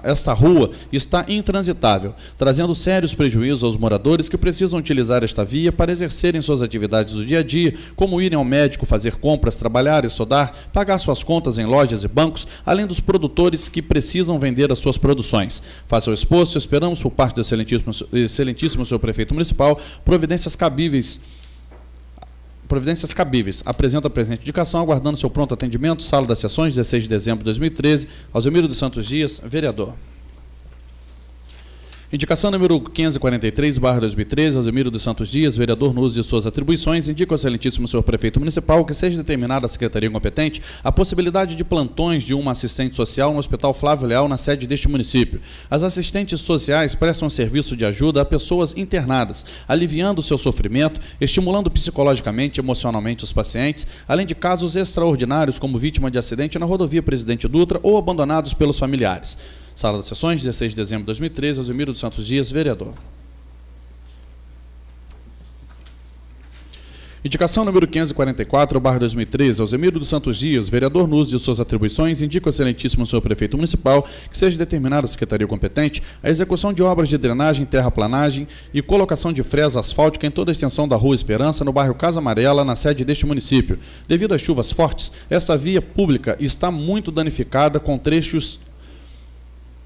esta rua está intransitável, trazendo sérios prejuízos aos moradores que precisam utilizar esta via para exercerem suas atividades do dia a dia, como irem ao médico, fazer compras, trabalhar, estudar, pagar suas contas em lojas e bancos, além dos produtores que precisam vender as suas produções. Face ao exposto, esperamos por parte do excelentíssimo senhor Prefeito Municipal providências cabíveis. Apresenta a presente indicação, aguardando seu pronto atendimento. Sala das Sessões, 16 de dezembro de 2013. Alzemiro dos Santos Dias, vereador. Indicação número 543/2013, Alzemiro dos Santos Dias, vereador no uso de suas atribuições, indica ao excelentíssimo senhor Prefeito Municipal que seja determinada a Secretaria competente a possibilidade de plantões de uma assistente social no Hospital Flávio Leal, na sede deste município. As assistentes sociais prestam serviço de ajuda a pessoas internadas, aliviando o seu sofrimento, estimulando psicologicamente e emocionalmente os pacientes, além de casos extraordinários como vítima de acidente na rodovia Presidente Dutra ou abandonados pelos familiares. Sala das Sessões, 16 de dezembro de 2013, Alzemiro dos Santos Dias, vereador. Indicação número 544/2013, Alzemiro dos Santos Dias, vereador no uso de suas atribuições, indica ao excelentíssimo senhor Prefeito Municipal que seja determinada a Secretaria competente a execução de obras de drenagem, terraplanagem e colocação de fresa asfáltica em toda a extensão da Rua Esperança, no bairro Casa Amarela, na sede deste município. Devido às chuvas fortes, essa via pública está muito danificada com trechos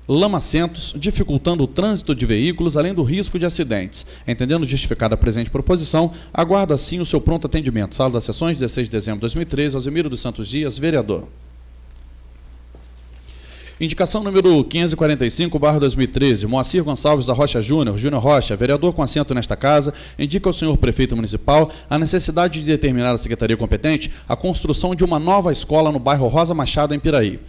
lamacentos, dificultando o trânsito de veículos, além do risco de acidentes. Entendendo justificada a presente proposição, aguardo assim o seu pronto atendimento. Sala das Sessões, 16 de dezembro de 2013, Alzemiro dos Santos Dias, vereador. Indicação número 545/2013, Moacir Gonçalves da Rocha Júnior, Júnior Rocha, vereador com assento nesta casa, indica ao senhor Prefeito Municipal a necessidade de determinar a Secretaria competente a construção de uma nova escola no bairro Rosa Machado, em Piraí.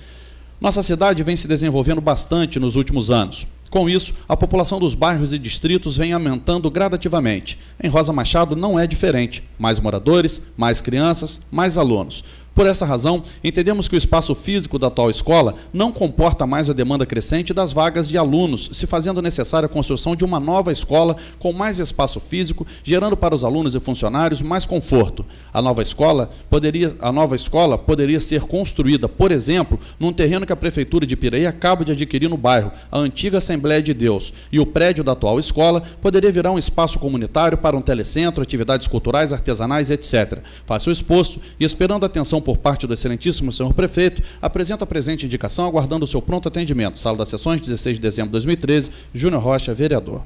Nossa cidade vem se desenvolvendo bastante nos últimos anos. Com isso, a população dos bairros e distritos vem aumentando gradativamente. Em Rosa Machado não é diferente. Mais moradores, mais crianças, mais alunos. Por essa razão, entendemos que o espaço físico da atual escola não comporta mais a demanda crescente das vagas de alunos, se fazendo necessária a construção de uma nova escola com mais espaço físico, gerando para os alunos e funcionários mais conforto. A nova escola poderia ser construída, por exemplo, num terreno que a Prefeitura de Piraí acaba de adquirir no bairro, a antiga Assembleia de Deus, e o prédio da atual escola poderia virar um espaço comunitário para um telecentro, atividades culturais, artesanais, etc. Face o exposto e esperando a atenção por parte do excelentíssimo senhor Prefeito, apresenta a presente indicação, aguardando o seu pronto atendimento. Sala das Sessões, 16 de dezembro de 2013, Júnior Rocha, vereador.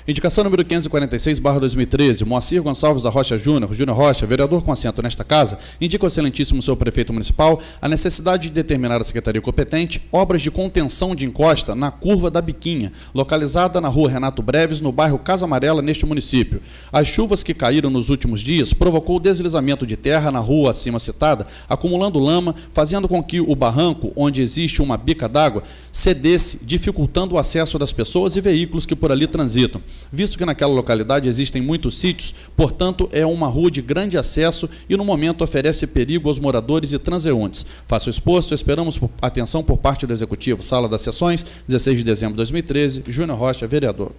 Indicação número 546/2013, Moacir Gonçalves da Rocha Júnior, Júnior Rocha, vereador com assento nesta casa, indica ao excelentíssimo senhor Prefeito Municipal a necessidade de determinar a Secretaria competente obras de contenção de encosta na curva da Biquinha, localizada na rua Renato Breves, no bairro Casa Amarela, neste município. As chuvas que caíram nos últimos dias provocou deslizamento de terra na rua acima citada, acumulando lama, fazendo com que o barranco, onde existe uma bica d'água, cedesse, dificultando o acesso das pessoas e veículos que por ali transitam. Visto que naquela localidade existem muitos sítios, portanto é uma rua de grande acesso e no momento oferece perigo aos moradores e transeuntes. Face o exposto, esperamos atenção por parte do Executivo. Sala das Sessões, 16 de dezembro de 2013, Júnior Rocha, vereador.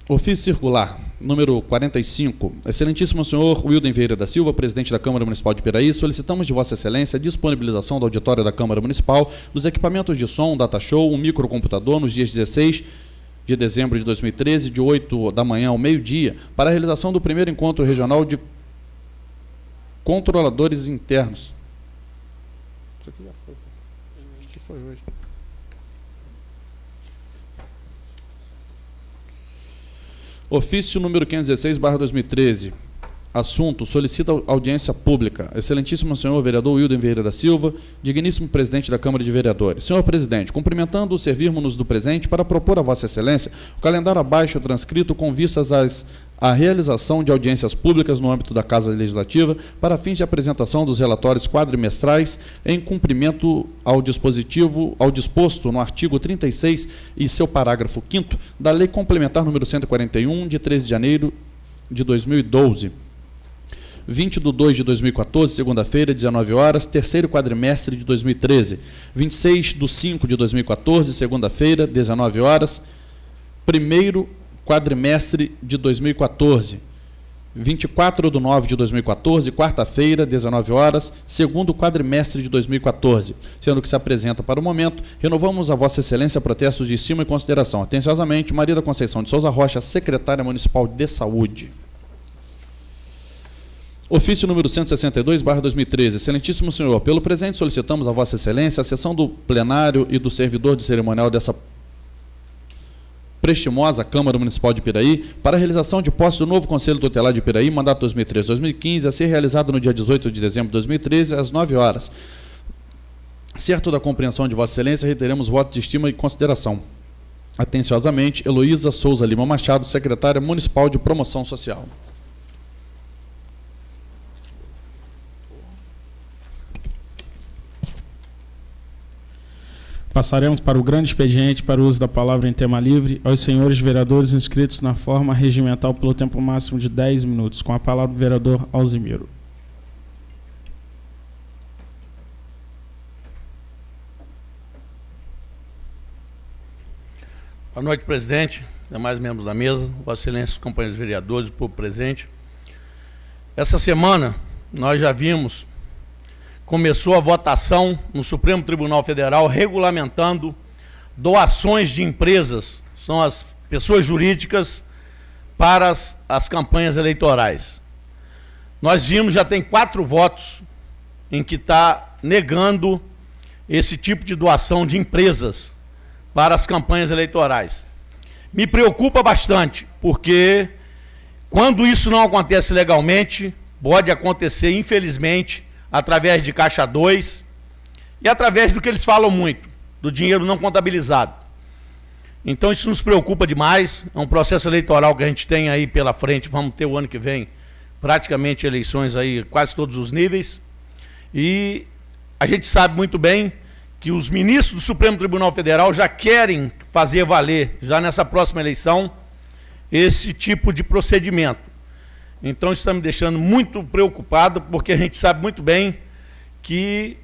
Ofício circular, número 45. Excelentíssimo senhor Wilden Vieira da Silva, presidente da Câmara Municipal de Piraí, solicitamos de Vossa Excelência a disponibilização do auditório da Câmara Municipal dos equipamentos de som, data show, um microcomputador nos dias 16 de dezembro de 2013, de 8 da manhã ao meio-dia, para a realização do primeiro encontro regional de controladores internos. Isso aqui já foi. Acho que foi hoje. Ofício número 516/2013. assunto solicita audiência pública. Excelentíssimo senhor vereador Wilden Vieira da Silva, digníssimo presidente da Câmara de Vereadores. Senhor presidente, cumprimentando, servirmos-nos do presente para propor a vossa excelência o calendário abaixo transcrito com vistas à realização de audiências públicas no âmbito da Casa Legislativa para fins de apresentação dos relatórios quadrimestrais em cumprimento ao disposto no artigo 36 e seu parágrafo 5º da Lei Complementar número 141, de 13 de janeiro de 2012. 20 de 2 de 2014, segunda-feira, 19 horas, terceiro quadrimestre de 2013. 26 de 5 de 2014, segunda-feira, 19 horas, primeiro quadrimestre de 2014. 24 de 9 de 2014, quarta-feira, 19 horas, segundo quadrimestre de 2014. Sendo que se apresenta para o momento, renovamos a Vossa Excelência protestos de estima e consideração. Atenciosamente, Maria da Conceição de Souza Rocha, secretária municipal de Saúde. Ofício número 162/2013. Excelentíssimo senhor, pelo presente solicitamos a Vossa Excelência a sessão do plenário e do servidor de cerimonial dessa prestimosa Câmara Municipal de Piraí para a realização de posse do novo Conselho Tutelar de Piraí, mandato 2013-2015, a ser realizado no dia 18 de dezembro de 2013, às 9 horas. Certo da compreensão de Vossa Excelência, reiteramos voto de estima e consideração. Atenciosamente, Heloísa Souza Lima Machado, secretária municipal de Promoção Social. Passaremos para o grande expediente para o uso da palavra em tema livre aos senhores vereadores inscritos na forma regimental pelo tempo máximo de 10 minutos. Com a palavra o vereador Alzimiro. Boa noite, presidente, demais membros da mesa, Vossa Excelência, companheiros vereadores, o povo presente. Essa semana nós já vimos, começou a votação no Supremo Tribunal Federal regulamentando doações de empresas, são as pessoas jurídicas, para as campanhas eleitorais. Nós vimos, já tem 4 votos em que está negando esse tipo de doação de empresas para as campanhas eleitorais. Me preocupa bastante, porque quando isso não acontece legalmente, pode acontecer, infelizmente, através de Caixa 2 e através do que eles falam muito, do dinheiro não contabilizado. Então isso nos preocupa demais, é um processo eleitoral que a gente tem aí pela frente, vamos ter o ano que vem praticamente eleições aí, quase todos os níveis, e a gente sabe muito bem que os ministros do Supremo Tribunal Federal já querem fazer valer, já nessa próxima eleição, esse tipo de procedimento. Então isso está me deixando muito preocupado, porque a gente sabe muito bem que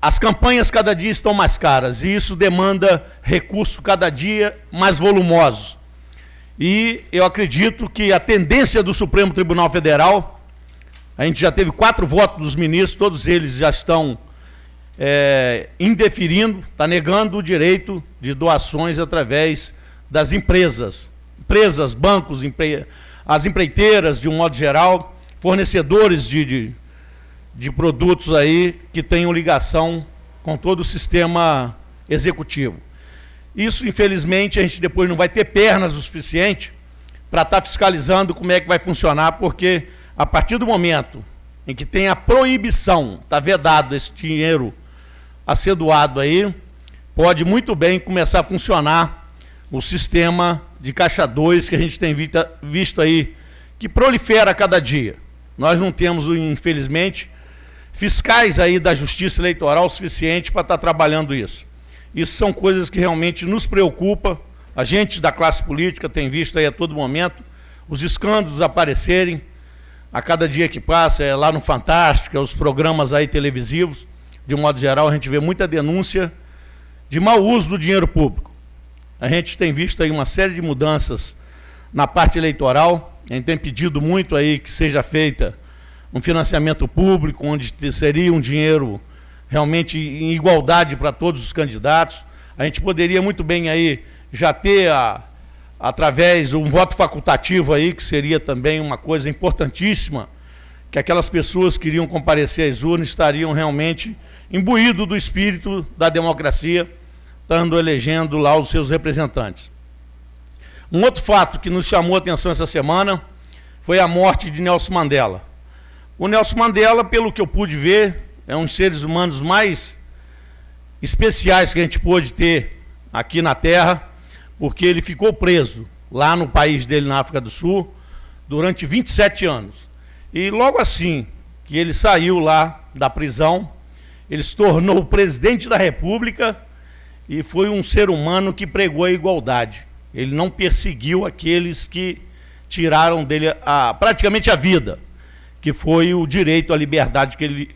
as campanhas cada dia estão mais caras e isso demanda recursos cada dia mais volumosos. E eu acredito que a tendência do Supremo Tribunal Federal, a gente já teve 4 votos dos ministros, todos eles já estão indeferindo, está negando o direito de doações através das empresas, bancos, as empreiteiras, de um modo geral, fornecedores de produtos aí que tenham ligação com todo o sistema executivo. Isso, infelizmente, a gente depois não vai ter pernas o suficiente para estar fiscalizando como é que vai funcionar, porque a partir do momento em que tem a proibição, está vedado esse dinheiro a ser doado aí, pode muito bem começar a funcionar o sistema de Caixa 2 que a gente tem visto aí, que prolifera a cada dia. Nós não temos, infelizmente, fiscais aí da Justiça Eleitoral suficiente para estar trabalhando isso. Isso são coisas que realmente nos preocupam. A gente da classe política tem visto aí a todo momento os escândalos aparecerem a cada dia que passa, lá no Fantástico, os programas aí televisivos, de um modo geral, a gente vê muita denúncia de mau uso do dinheiro público. A gente tem visto aí uma série de mudanças na parte eleitoral, a gente tem pedido muito aí que seja feita um financiamento público, onde seria um dinheiro realmente em igualdade para todos os candidatos. A gente poderia muito bem aí já ter, através de um voto facultativo aí, que seria também uma coisa importantíssima, que aquelas pessoas que iriam comparecer às urnas estariam realmente imbuídos do espírito da democracia, estando elegendo lá os seus representantes. Um outro fato que nos chamou a atenção essa semana foi a morte de Nelson Mandela. O Nelson Mandela, pelo que eu pude ver, é um dos seres humanos mais especiais que a gente pôde ter aqui na Terra, porque ele ficou preso lá no país dele, na África do Sul, durante 27 anos. E logo assim que ele saiu lá da prisão, ele se tornou o presidente da República e foi um ser humano que pregou a igualdade. Ele não perseguiu aqueles que tiraram dele praticamente a vida, que foi o direito à liberdade que ele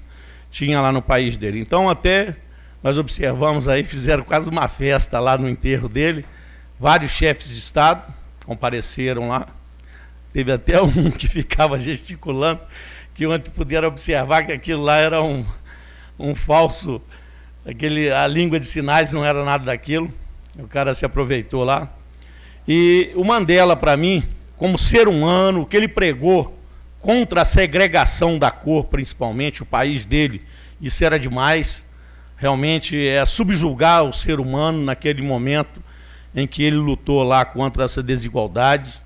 tinha lá no país dele. Então, até nós observamos aí, fizeram quase uma festa lá no enterro dele, vários chefes de Estado compareceram lá, teve até um que ficava gesticulando, que ontem puderam observar que aquilo lá era um falso, a língua de sinais não era nada daquilo, o cara se aproveitou lá. E o Mandela, para mim, como ser humano, o que ele pregou contra a segregação da cor, principalmente, o país dele, isso era demais, realmente é subjugar o ser humano naquele momento em que ele lutou lá contra essas desigualdades,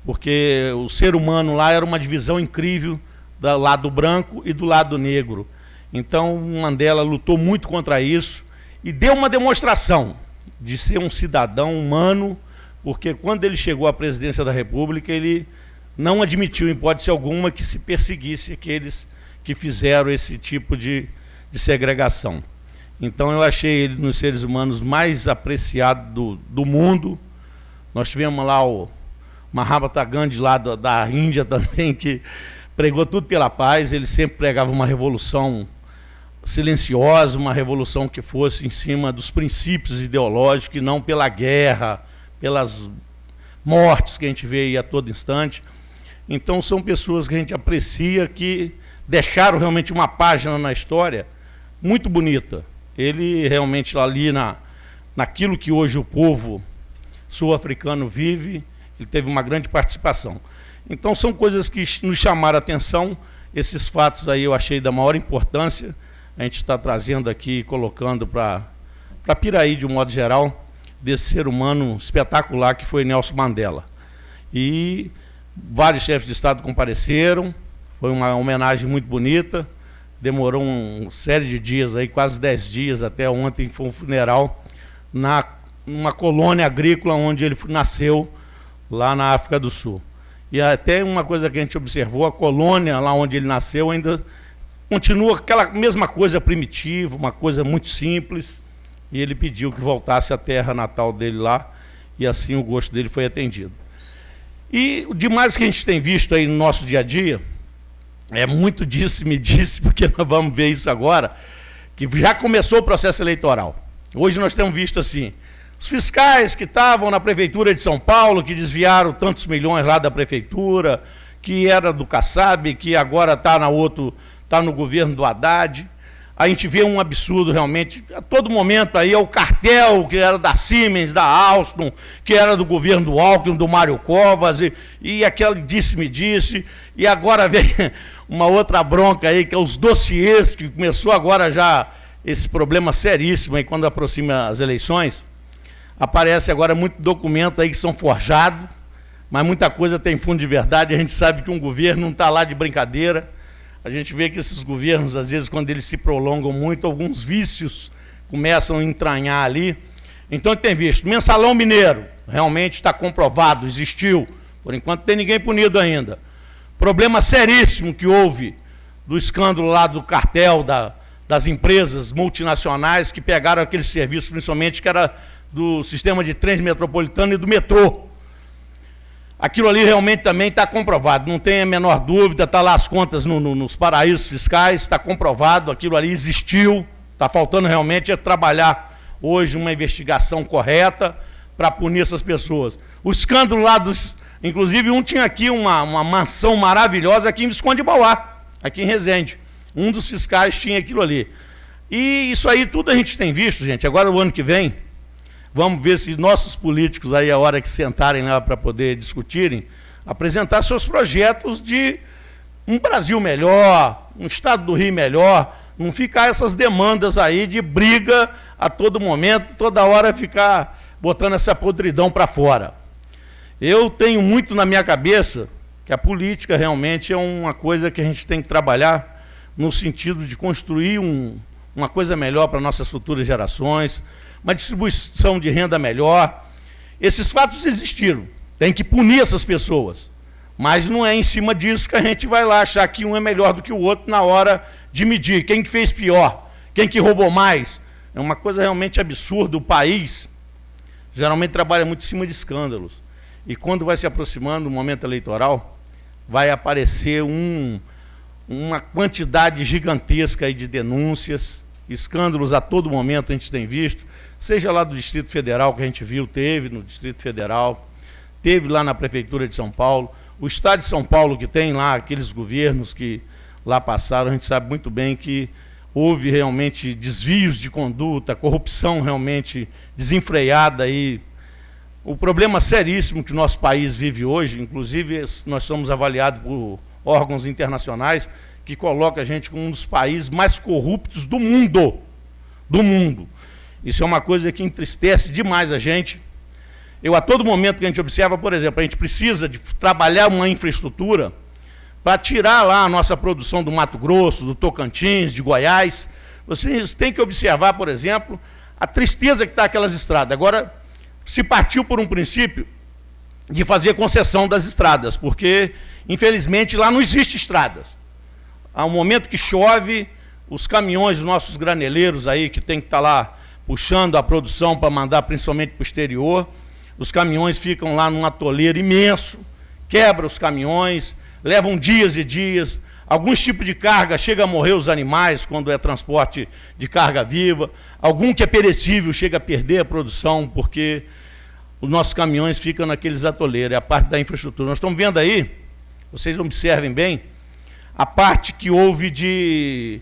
porque o ser humano lá era uma divisão incrível do lado branco e do lado negro. Então, o Mandela lutou muito contra isso e deu uma demonstração de ser um cidadão humano, porque quando ele chegou à presidência da República, ele não admitiu, em hipótese alguma, que se perseguisse aqueles que fizeram esse tipo de segregação. Então, eu achei ele nos seres humanos mais apreciado do mundo. Nós tivemos lá o Mahatma Gandhi, lá da Índia também, que pregou tudo pela paz. Ele sempre pregava uma revolução silenciosa, uma revolução que fosse em cima dos princípios ideológicos e não pela guerra, pelas mortes que a gente vê aí a todo instante. Então, são pessoas que a gente aprecia, que deixaram realmente uma página na história muito bonita. Ele realmente ali naquilo que hoje o povo sul-africano vive, ele teve uma grande participação. Então, são coisas que nos chamaram a atenção. Esses fatos aí eu achei da maior importância. A gente está trazendo aqui, colocando para Piraí, de um modo geral, desse ser humano espetacular que foi Nelson Mandela. E vários chefes de Estado compareceram, foi uma homenagem muito bonita, demorou uma série de dias, aí, quase 10 dias, até ontem foi um funeral numa colônia agrícola onde ele nasceu, lá na África do Sul. E até uma coisa que a gente observou, a colônia lá onde ele nasceu ainda continua aquela mesma coisa primitiva, uma coisa muito simples, e ele pediu que voltasse à terra natal dele lá, e assim o gosto dele foi atendido. E o demais que a gente tem visto aí no nosso dia a dia, é muito disse-me-disse, porque nós vamos ver isso agora, que já começou o processo eleitoral. Hoje nós temos visto assim, os fiscais que estavam na Prefeitura de São Paulo, que desviaram tantos milhões lá da Prefeitura, que era do Kassab, que agora está no governo do Haddad. A gente vê um absurdo realmente, a todo momento aí é o cartel que era da Siemens, da Alstom, que era do governo do Alckmin, do Mário Covas, e aquele disse-me-disse, e agora vem uma outra bronca aí, que é os dossiês, que começou agora já esse problema seríssimo aí quando aproxima as eleições. Aparece agora muito documento aí que são forjados, mas muita coisa tem fundo de verdade. A gente sabe que um governo não está lá de brincadeira. A gente vê que esses governos, às vezes, quando eles se prolongam muito, alguns vícios começam a entranhar ali. Então, tem visto. Mensalão Mineiro, realmente está comprovado, existiu. Por enquanto, não tem ninguém punido ainda. Problema seríssimo que houve do escândalo lá do cartel das empresas multinacionais que pegaram aquele serviço, principalmente, que era do sistema de trens metropolitano e do metrô. Aquilo ali realmente também está comprovado, não tem a menor dúvida, está lá as contas nos paraísos fiscais, está comprovado, aquilo ali existiu, está faltando realmente trabalhar hoje uma investigação correta para punir essas pessoas. O escândalo lá inclusive um tinha aqui uma mansão maravilhosa aqui em Visconde de Mauá, aqui em Resende. Um dos fiscais tinha aquilo ali. E isso aí tudo a gente tem visto, gente. Agora o ano que vem, vamos ver se nossos políticos aí, a hora que sentarem lá para poder discutirem, apresentar seus projetos de um Brasil melhor, um estado do Rio melhor, não ficar essas demandas aí de briga a todo momento, toda hora ficar botando essa podridão para fora. Eu tenho muito na minha cabeça que a política realmente é uma coisa que a gente tem que trabalhar no sentido de construir uma coisa melhor para nossas futuras gerações, uma distribuição de renda melhor. Esses fatos existiram, tem que punir essas pessoas, mas não é em cima disso que a gente vai lá achar que um é melhor do que o outro na hora de medir quem que fez pior, quem que roubou mais. É uma coisa realmente absurda. O país geralmente trabalha muito em cima de escândalos, e quando vai se aproximando o momento eleitoral, vai aparecer uma quantidade gigantesca aí de denúncias, escândalos a todo momento a gente tem visto, seja lá do Distrito Federal, que a gente viu, teve no Distrito Federal, teve lá na Prefeitura de São Paulo, o Estado de São Paulo, que tem lá aqueles governos que lá passaram, a gente sabe muito bem que houve realmente desvios de conduta, corrupção realmente desenfreada aí. O problema seríssimo que o nosso país vive hoje, inclusive nós somos avaliados por órgãos internacionais que colocam a gente como um dos países mais corruptos do mundo. Do mundo. Isso é uma coisa que entristece demais a gente. A todo momento que a gente observa, por exemplo, a gente precisa de trabalhar uma infraestrutura para tirar lá a nossa produção do Mato Grosso, do Tocantins, de Goiás. Vocês têm que observar, por exemplo, a tristeza que está aquelas estradas. Agora, se partiu por um princípio de fazer concessão das estradas, porque, infelizmente, lá não existe estradas. Ao momento que chove, os caminhões, os nossos graneleiros aí, que tem que estar lá puxando a produção para mandar principalmente para o exterior, os caminhões ficam lá num atoleiro imenso, quebra os caminhões, levam dias e dias, alguns tipos de carga chega a morrer os animais quando é transporte de carga viva, algum que é perecível chega a perder a produção porque os nossos caminhões ficam naqueles atoleiros, é a parte da infraestrutura. Nós estamos vendo aí, vocês observem bem, a parte que houve de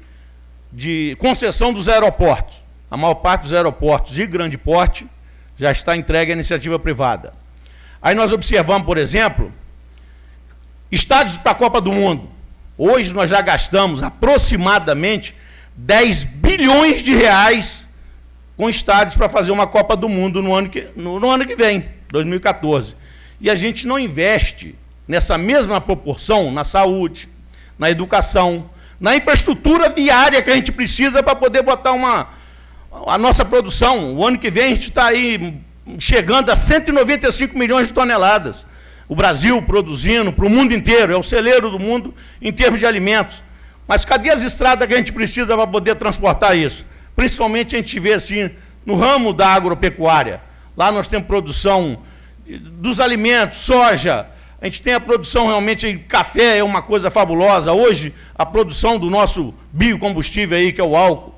concessão dos aeroportos. A maior parte dos aeroportos de grande porte já está entregue à iniciativa privada. Aí nós observamos, por exemplo, estádios para a Copa do Mundo. Hoje nós já gastamos aproximadamente 10 bilhões de reais com estádios para fazer uma Copa do Mundo no ano que vem, 2014. E a gente não investe nessa mesma proporção na saúde, na educação, na infraestrutura viária que a gente precisa para poder botar a nossa produção. O ano que vem a gente está aí chegando a 195 milhões de toneladas. O Brasil produzindo para o mundo inteiro, é o celeiro do mundo em termos de alimentos. Mas cadê as estradas que a gente precisa para poder transportar isso? Principalmente a gente vê assim, no ramo da agropecuária. Lá nós temos produção dos alimentos, soja, a gente tem a produção realmente de café, é uma coisa fabulosa. Hoje, a produção do nosso biocombustível aí, que é o álcool,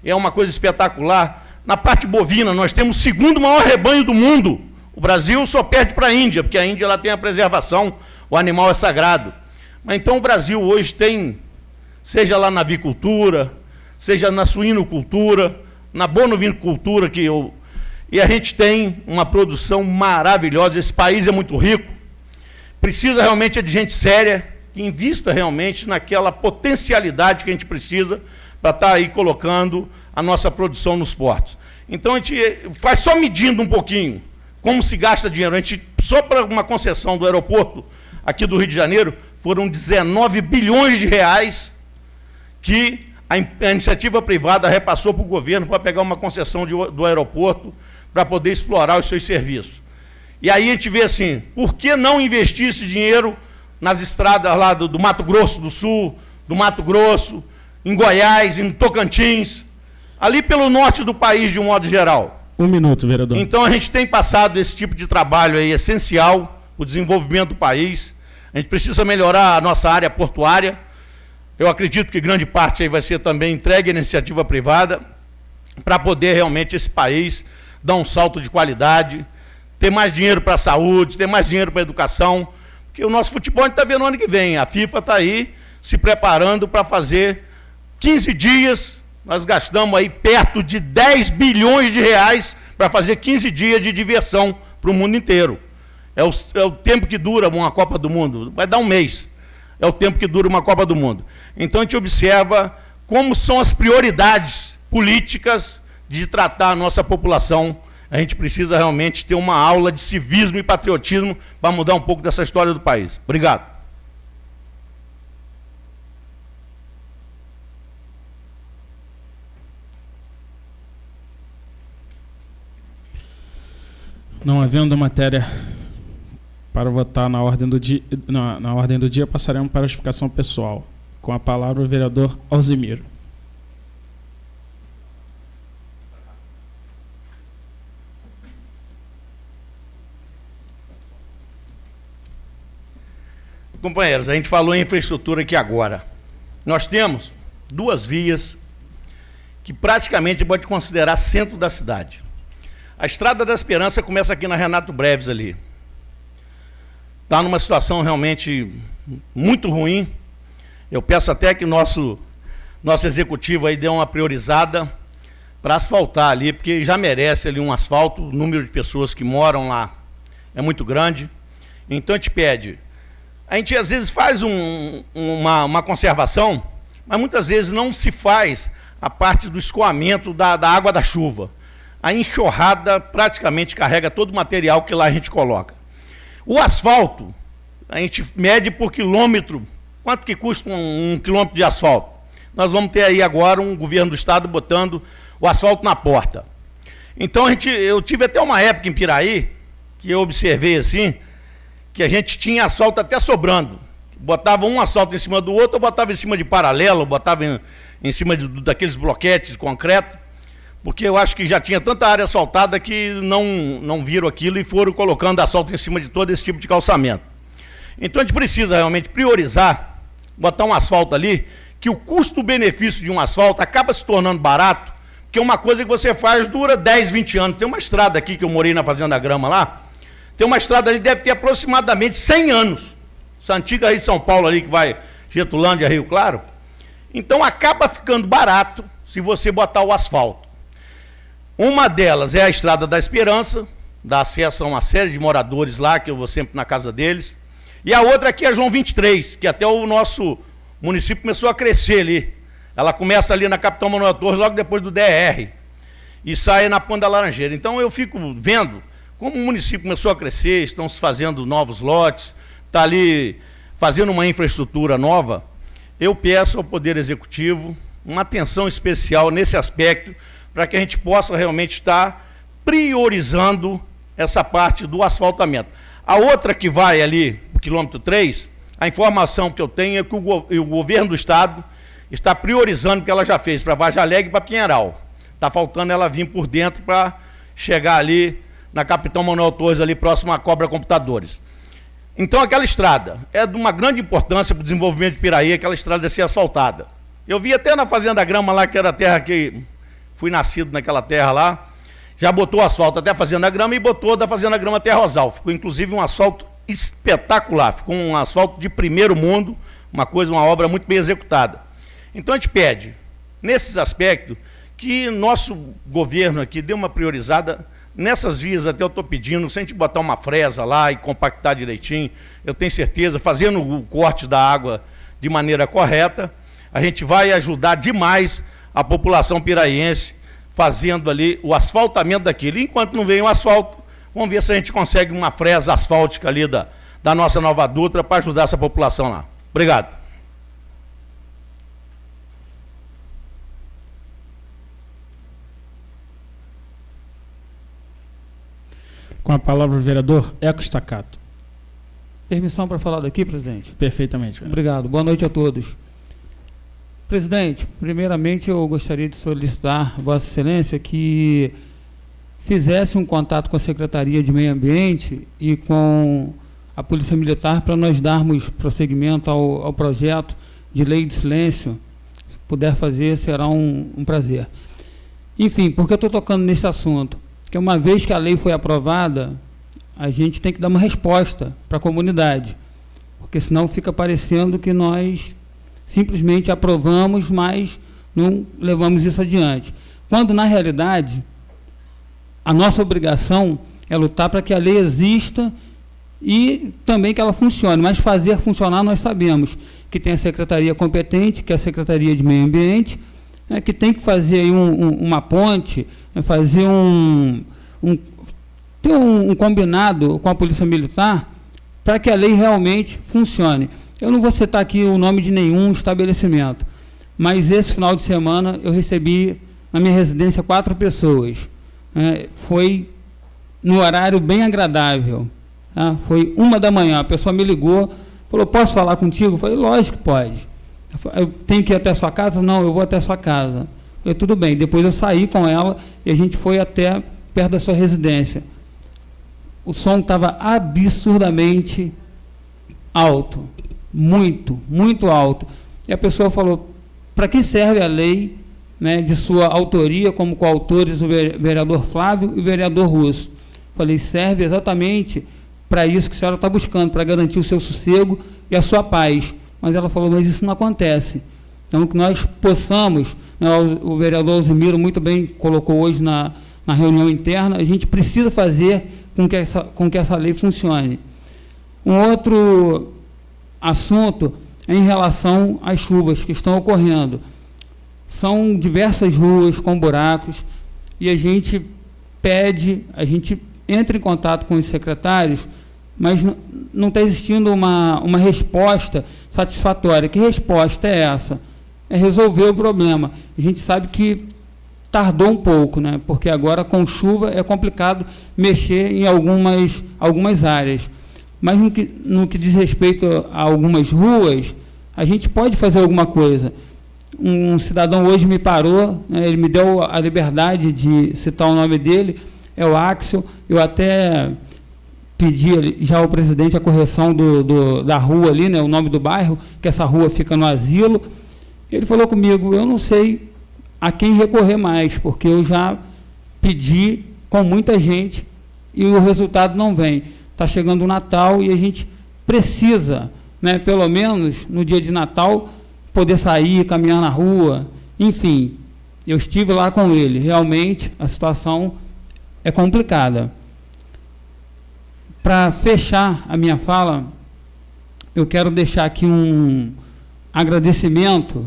é uma coisa espetacular. Na parte bovina, nós temos o segundo maior rebanho do mundo. O Brasil só perde para a Índia, porque a Índia ela tem a preservação, o animal é sagrado. Mas então o Brasil hoje tem, seja lá na avicultura, seja na suinocultura, na bovinocultura, e a gente tem uma produção maravilhosa. Esse país é muito rico, precisa realmente de gente séria, que invista realmente naquela potencialidade que a gente precisa para estar aí colocando a nossa produção nos portos. Então a gente faz só medindo um pouquinho como se gasta dinheiro. A gente, só para uma concessão do aeroporto aqui do Rio de Janeiro, foram 19 bilhões de reais que a iniciativa privada repassou para o governo para pegar uma concessão do aeroporto para poder explorar os seus serviços. E aí a gente vê assim, por que não investir esse dinheiro nas estradas lá do Mato Grosso do Sul, do Mato Grosso, em Goiás, em Tocantins, ali pelo norte do país de um modo geral? 1 minuto, vereador. Então a gente tem passado esse tipo de trabalho aí essencial para o desenvolvimento do país. A gente precisa melhorar a nossa área portuária. Eu acredito que grande parte aí vai ser também entregue à iniciativa privada para poder realmente esse país dar um salto de qualidade, ter mais dinheiro para a saúde, ter mais dinheiro para a educação, porque o nosso futebol a gente está vendo no ano que vem. A FIFA está aí se preparando para fazer 15 dias, nós gastamos aí perto de 10 bilhões de reais para fazer 15 dias de diversão para o mundo inteiro. É o tempo que dura uma Copa do Mundo, vai dar um mês. É o tempo que dura uma Copa do Mundo. Então a gente observa como são as prioridades políticas de tratar a nossa população. A gente precisa realmente ter uma aula de civismo e patriotismo para mudar um pouco dessa história do país. Obrigado. Não havendo matéria para votar na ordem do dia, passaremos para a explicação pessoal. Com a palavra o vereador Alzimiro. Companheiros, a gente falou em infraestrutura aqui agora. Nós temos 2 vias que praticamente pode considerar centro da cidade. A Estrada da Esperança começa aqui na Renato Breves ali. Está numa situação realmente muito ruim. Eu peço até que nosso executivo aí dê uma priorizada para asfaltar ali, porque já merece ali um asfalto. O número de pessoas que moram lá é muito grande. Então a gente pede. A gente às vezes faz uma conservação, mas muitas vezes não se faz a parte do escoamento da água da chuva. A enxurrada praticamente carrega todo o material que lá a gente coloca. O asfalto, a gente mede por quilômetro. Quanto que custa um quilômetro de asfalto? Nós vamos ter aí agora um governo do estado botando o asfalto na porta. Então eu tive até uma época em Piraí, que eu observei assim, que a gente tinha asfalto até sobrando. Botava um asfalto em cima do outro, ou botava em cima de paralelo, ou botava em cima daqueles bloquetes de concreto, porque eu acho que já tinha tanta área asfaltada que não viram aquilo e foram colocando asfalto em cima de todo esse tipo de calçamento. Então a gente precisa realmente priorizar, botar um asfalto ali, que o custo-benefício de um asfalto acaba se tornando barato, porque uma coisa que você faz dura 10, 20 anos. Tem uma estrada aqui que eu morei na Fazenda Grama lá, tem uma estrada ali que deve ter aproximadamente 100 anos. Essa antiga Rio São Paulo ali que vai Getulândia, Rio Claro. Então acaba ficando barato se você botar o asfalto. Uma delas é a Estrada da Esperança, dá acesso a uma série de moradores lá, que eu vou sempre na casa deles. E a outra aqui é a João 23, que até o nosso município começou a crescer ali. Ela começa ali na Capitão Manuel Torres, logo depois do DR, e sai na Ponta da Laranjeira. Então eu fico vendo como o município começou a crescer, estão se fazendo novos lotes, está ali fazendo uma infraestrutura nova. Eu peço ao Poder Executivo uma atenção especial nesse aspecto, para que a gente possa realmente estar priorizando essa parte do asfaltamento. A outra que vai ali, o quilômetro 3, a informação que eu tenho é que o governo do estado está priorizando o que ela já fez para Vargem Alegre e para Pinheiral. Está faltando ela vir por dentro para chegar ali na Capitão Manuel Torres, ali próximo à Cobra Computadores. Então aquela estrada é de uma grande importância para o desenvolvimento de Piraí, aquela estrada ser asfaltada. Eu vi até na Fazenda Grama lá, que era a terra que fui nascido naquela terra lá, já botou asfalto até a Fazenda Grama e botou da Fazenda Grama até Rosal. Ficou inclusive um asfalto espetacular, ficou um asfalto de primeiro mundo, uma obra muito bem executada. Então a gente pede, nesses aspectos, que nosso governo aqui dê uma priorizada nessas vias. Até eu estou pedindo, se a gente botar uma fresa lá e compactar direitinho, eu tenho certeza, fazendo o corte da água de maneira correta, a gente vai ajudar demais a população piraiense, fazendo ali o asfaltamento daquilo. Enquanto não vem o asfalto, vamos ver se a gente consegue uma fresa asfáltica ali da nossa Nova Dutra para ajudar essa população lá. Obrigado. Com a palavra o vereador Eco Staccato. Permissão para falar daqui, presidente? Perfeitamente. Vereador. Obrigado. Boa noite a todos. Presidente, primeiramente eu gostaria de solicitar a Vossa Excelência que fizesse um contato com a Secretaria de Meio Ambiente e com a Polícia Militar para nós darmos prosseguimento ao projeto de lei de silêncio. Se puder fazer, será um prazer. Enfim, por que eu estou tocando nesse assunto? Porque uma vez que a lei foi aprovada, a gente tem que dar uma resposta para a comunidade, porque senão fica parecendo que nós simplesmente aprovamos, mas não levamos isso adiante. Quando, na realidade, a nossa obrigação é lutar para que a lei exista e também que ela funcione, mas fazer funcionar nós sabemos que tem a Secretaria competente, que é a Secretaria de Meio Ambiente, que tem que fazer aí uma ponte, fazer ter um combinado com a Polícia Militar para que a lei realmente funcione. Eu não vou citar aqui o nome de nenhum estabelecimento, mas esse final de semana eu recebi na minha residência 4 pessoas. Foi no horário bem agradável. Tá? Foi 1h, a pessoa me ligou, falou, posso falar contigo? Eu falei, lógico que pode. Eu tenho que ir até a sua casa? Não, eu vou até a sua casa. Eu falei, tudo bem. Depois eu saí com ela e a gente foi até perto da sua residência. O som estava absurdamente alto, muito, muito alto. E a pessoa falou, para que serve a lei, né, de sua autoria, como coautores o vereador Flávio e o vereador Russo? Falei, serve exatamente para isso que a senhora está buscando, para garantir o seu sossego e a sua paz. Mas ela falou, mas isso não acontece. Então, que nós possamos, né, o vereador Alzimiro muito bem colocou hoje na reunião interna, a gente precisa fazer com que essa lei funcione. Um outro assunto é em relação às chuvas que estão ocorrendo. São diversas ruas com buracos e a gente entra em contato com os secretários, mas não está existindo uma resposta satisfatória. Que resposta é essa? É resolver o problema. A gente sabe que tardou um pouco, né? Porque agora com chuva é complicado mexer em algumas áreas. Mas no que diz respeito a algumas ruas, a gente pode fazer alguma coisa. Um cidadão hoje me parou, né, ele me deu a liberdade de citar o nome dele, é o Axel. Eu até pedi já ao presidente a correção da rua ali, né, o nome do bairro, que essa rua fica no asilo. Ele falou comigo, eu não sei a quem recorrer mais, porque eu já pedi com muita gente e o resultado não vem. Está chegando o Natal e a gente precisa, né, pelo menos no dia de Natal, poder sair, caminhar na rua, enfim. Eu estive lá com ele, realmente a situação é complicada. Para fechar a minha fala, eu quero deixar aqui um agradecimento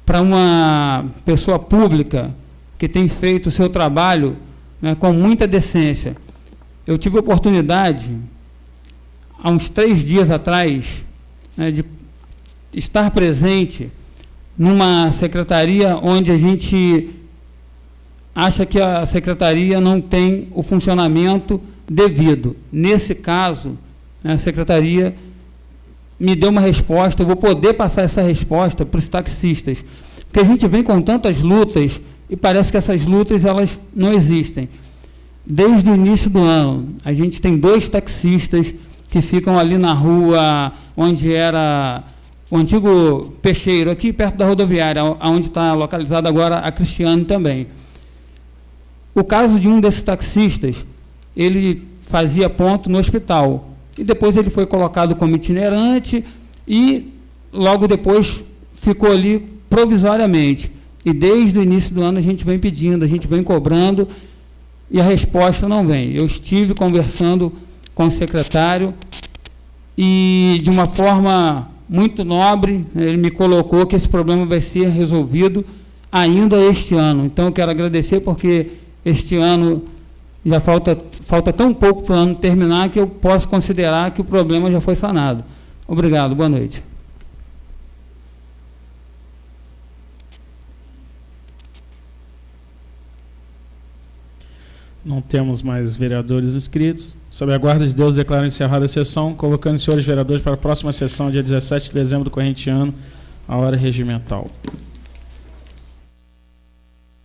para uma pessoa pública que tem feito o seu trabalho, né, com muita decência. Eu tive a oportunidade, há uns 3 dias atrás, né, de estar presente numa secretaria onde a gente acha que a secretaria não tem o funcionamento devido. Nesse caso, a secretaria me deu uma resposta, eu vou poder passar essa resposta para os taxistas, porque a gente vem com tantas lutas e parece que essas lutas elas não existem. Desde o início do ano, a gente tem 2 taxistas que ficam ali na rua onde era o antigo peixeiro, aqui perto da rodoviária, onde está localizada agora a Cristiane também. O caso de um desses taxistas, ele fazia ponto no hospital, e depois ele foi colocado como itinerante, e logo depois ficou ali provisoriamente. E desde o início do ano a gente vem pedindo, a gente vem cobrando, e a resposta não vem. Eu estive conversando com o secretário, e de uma forma muito nobre, ele me colocou que esse problema vai ser resolvido ainda este ano. Então, eu quero agradecer, porque este ano já falta tão pouco para o ano terminar que eu posso considerar que o problema já foi sanado. Obrigado, boa noite. Não temos mais vereadores inscritos. Sob a guarda de Deus, declaro encerrada a sessão, convocando os senhores vereadores para a próxima sessão, dia 17 de dezembro do corrente ano, a hora regimental.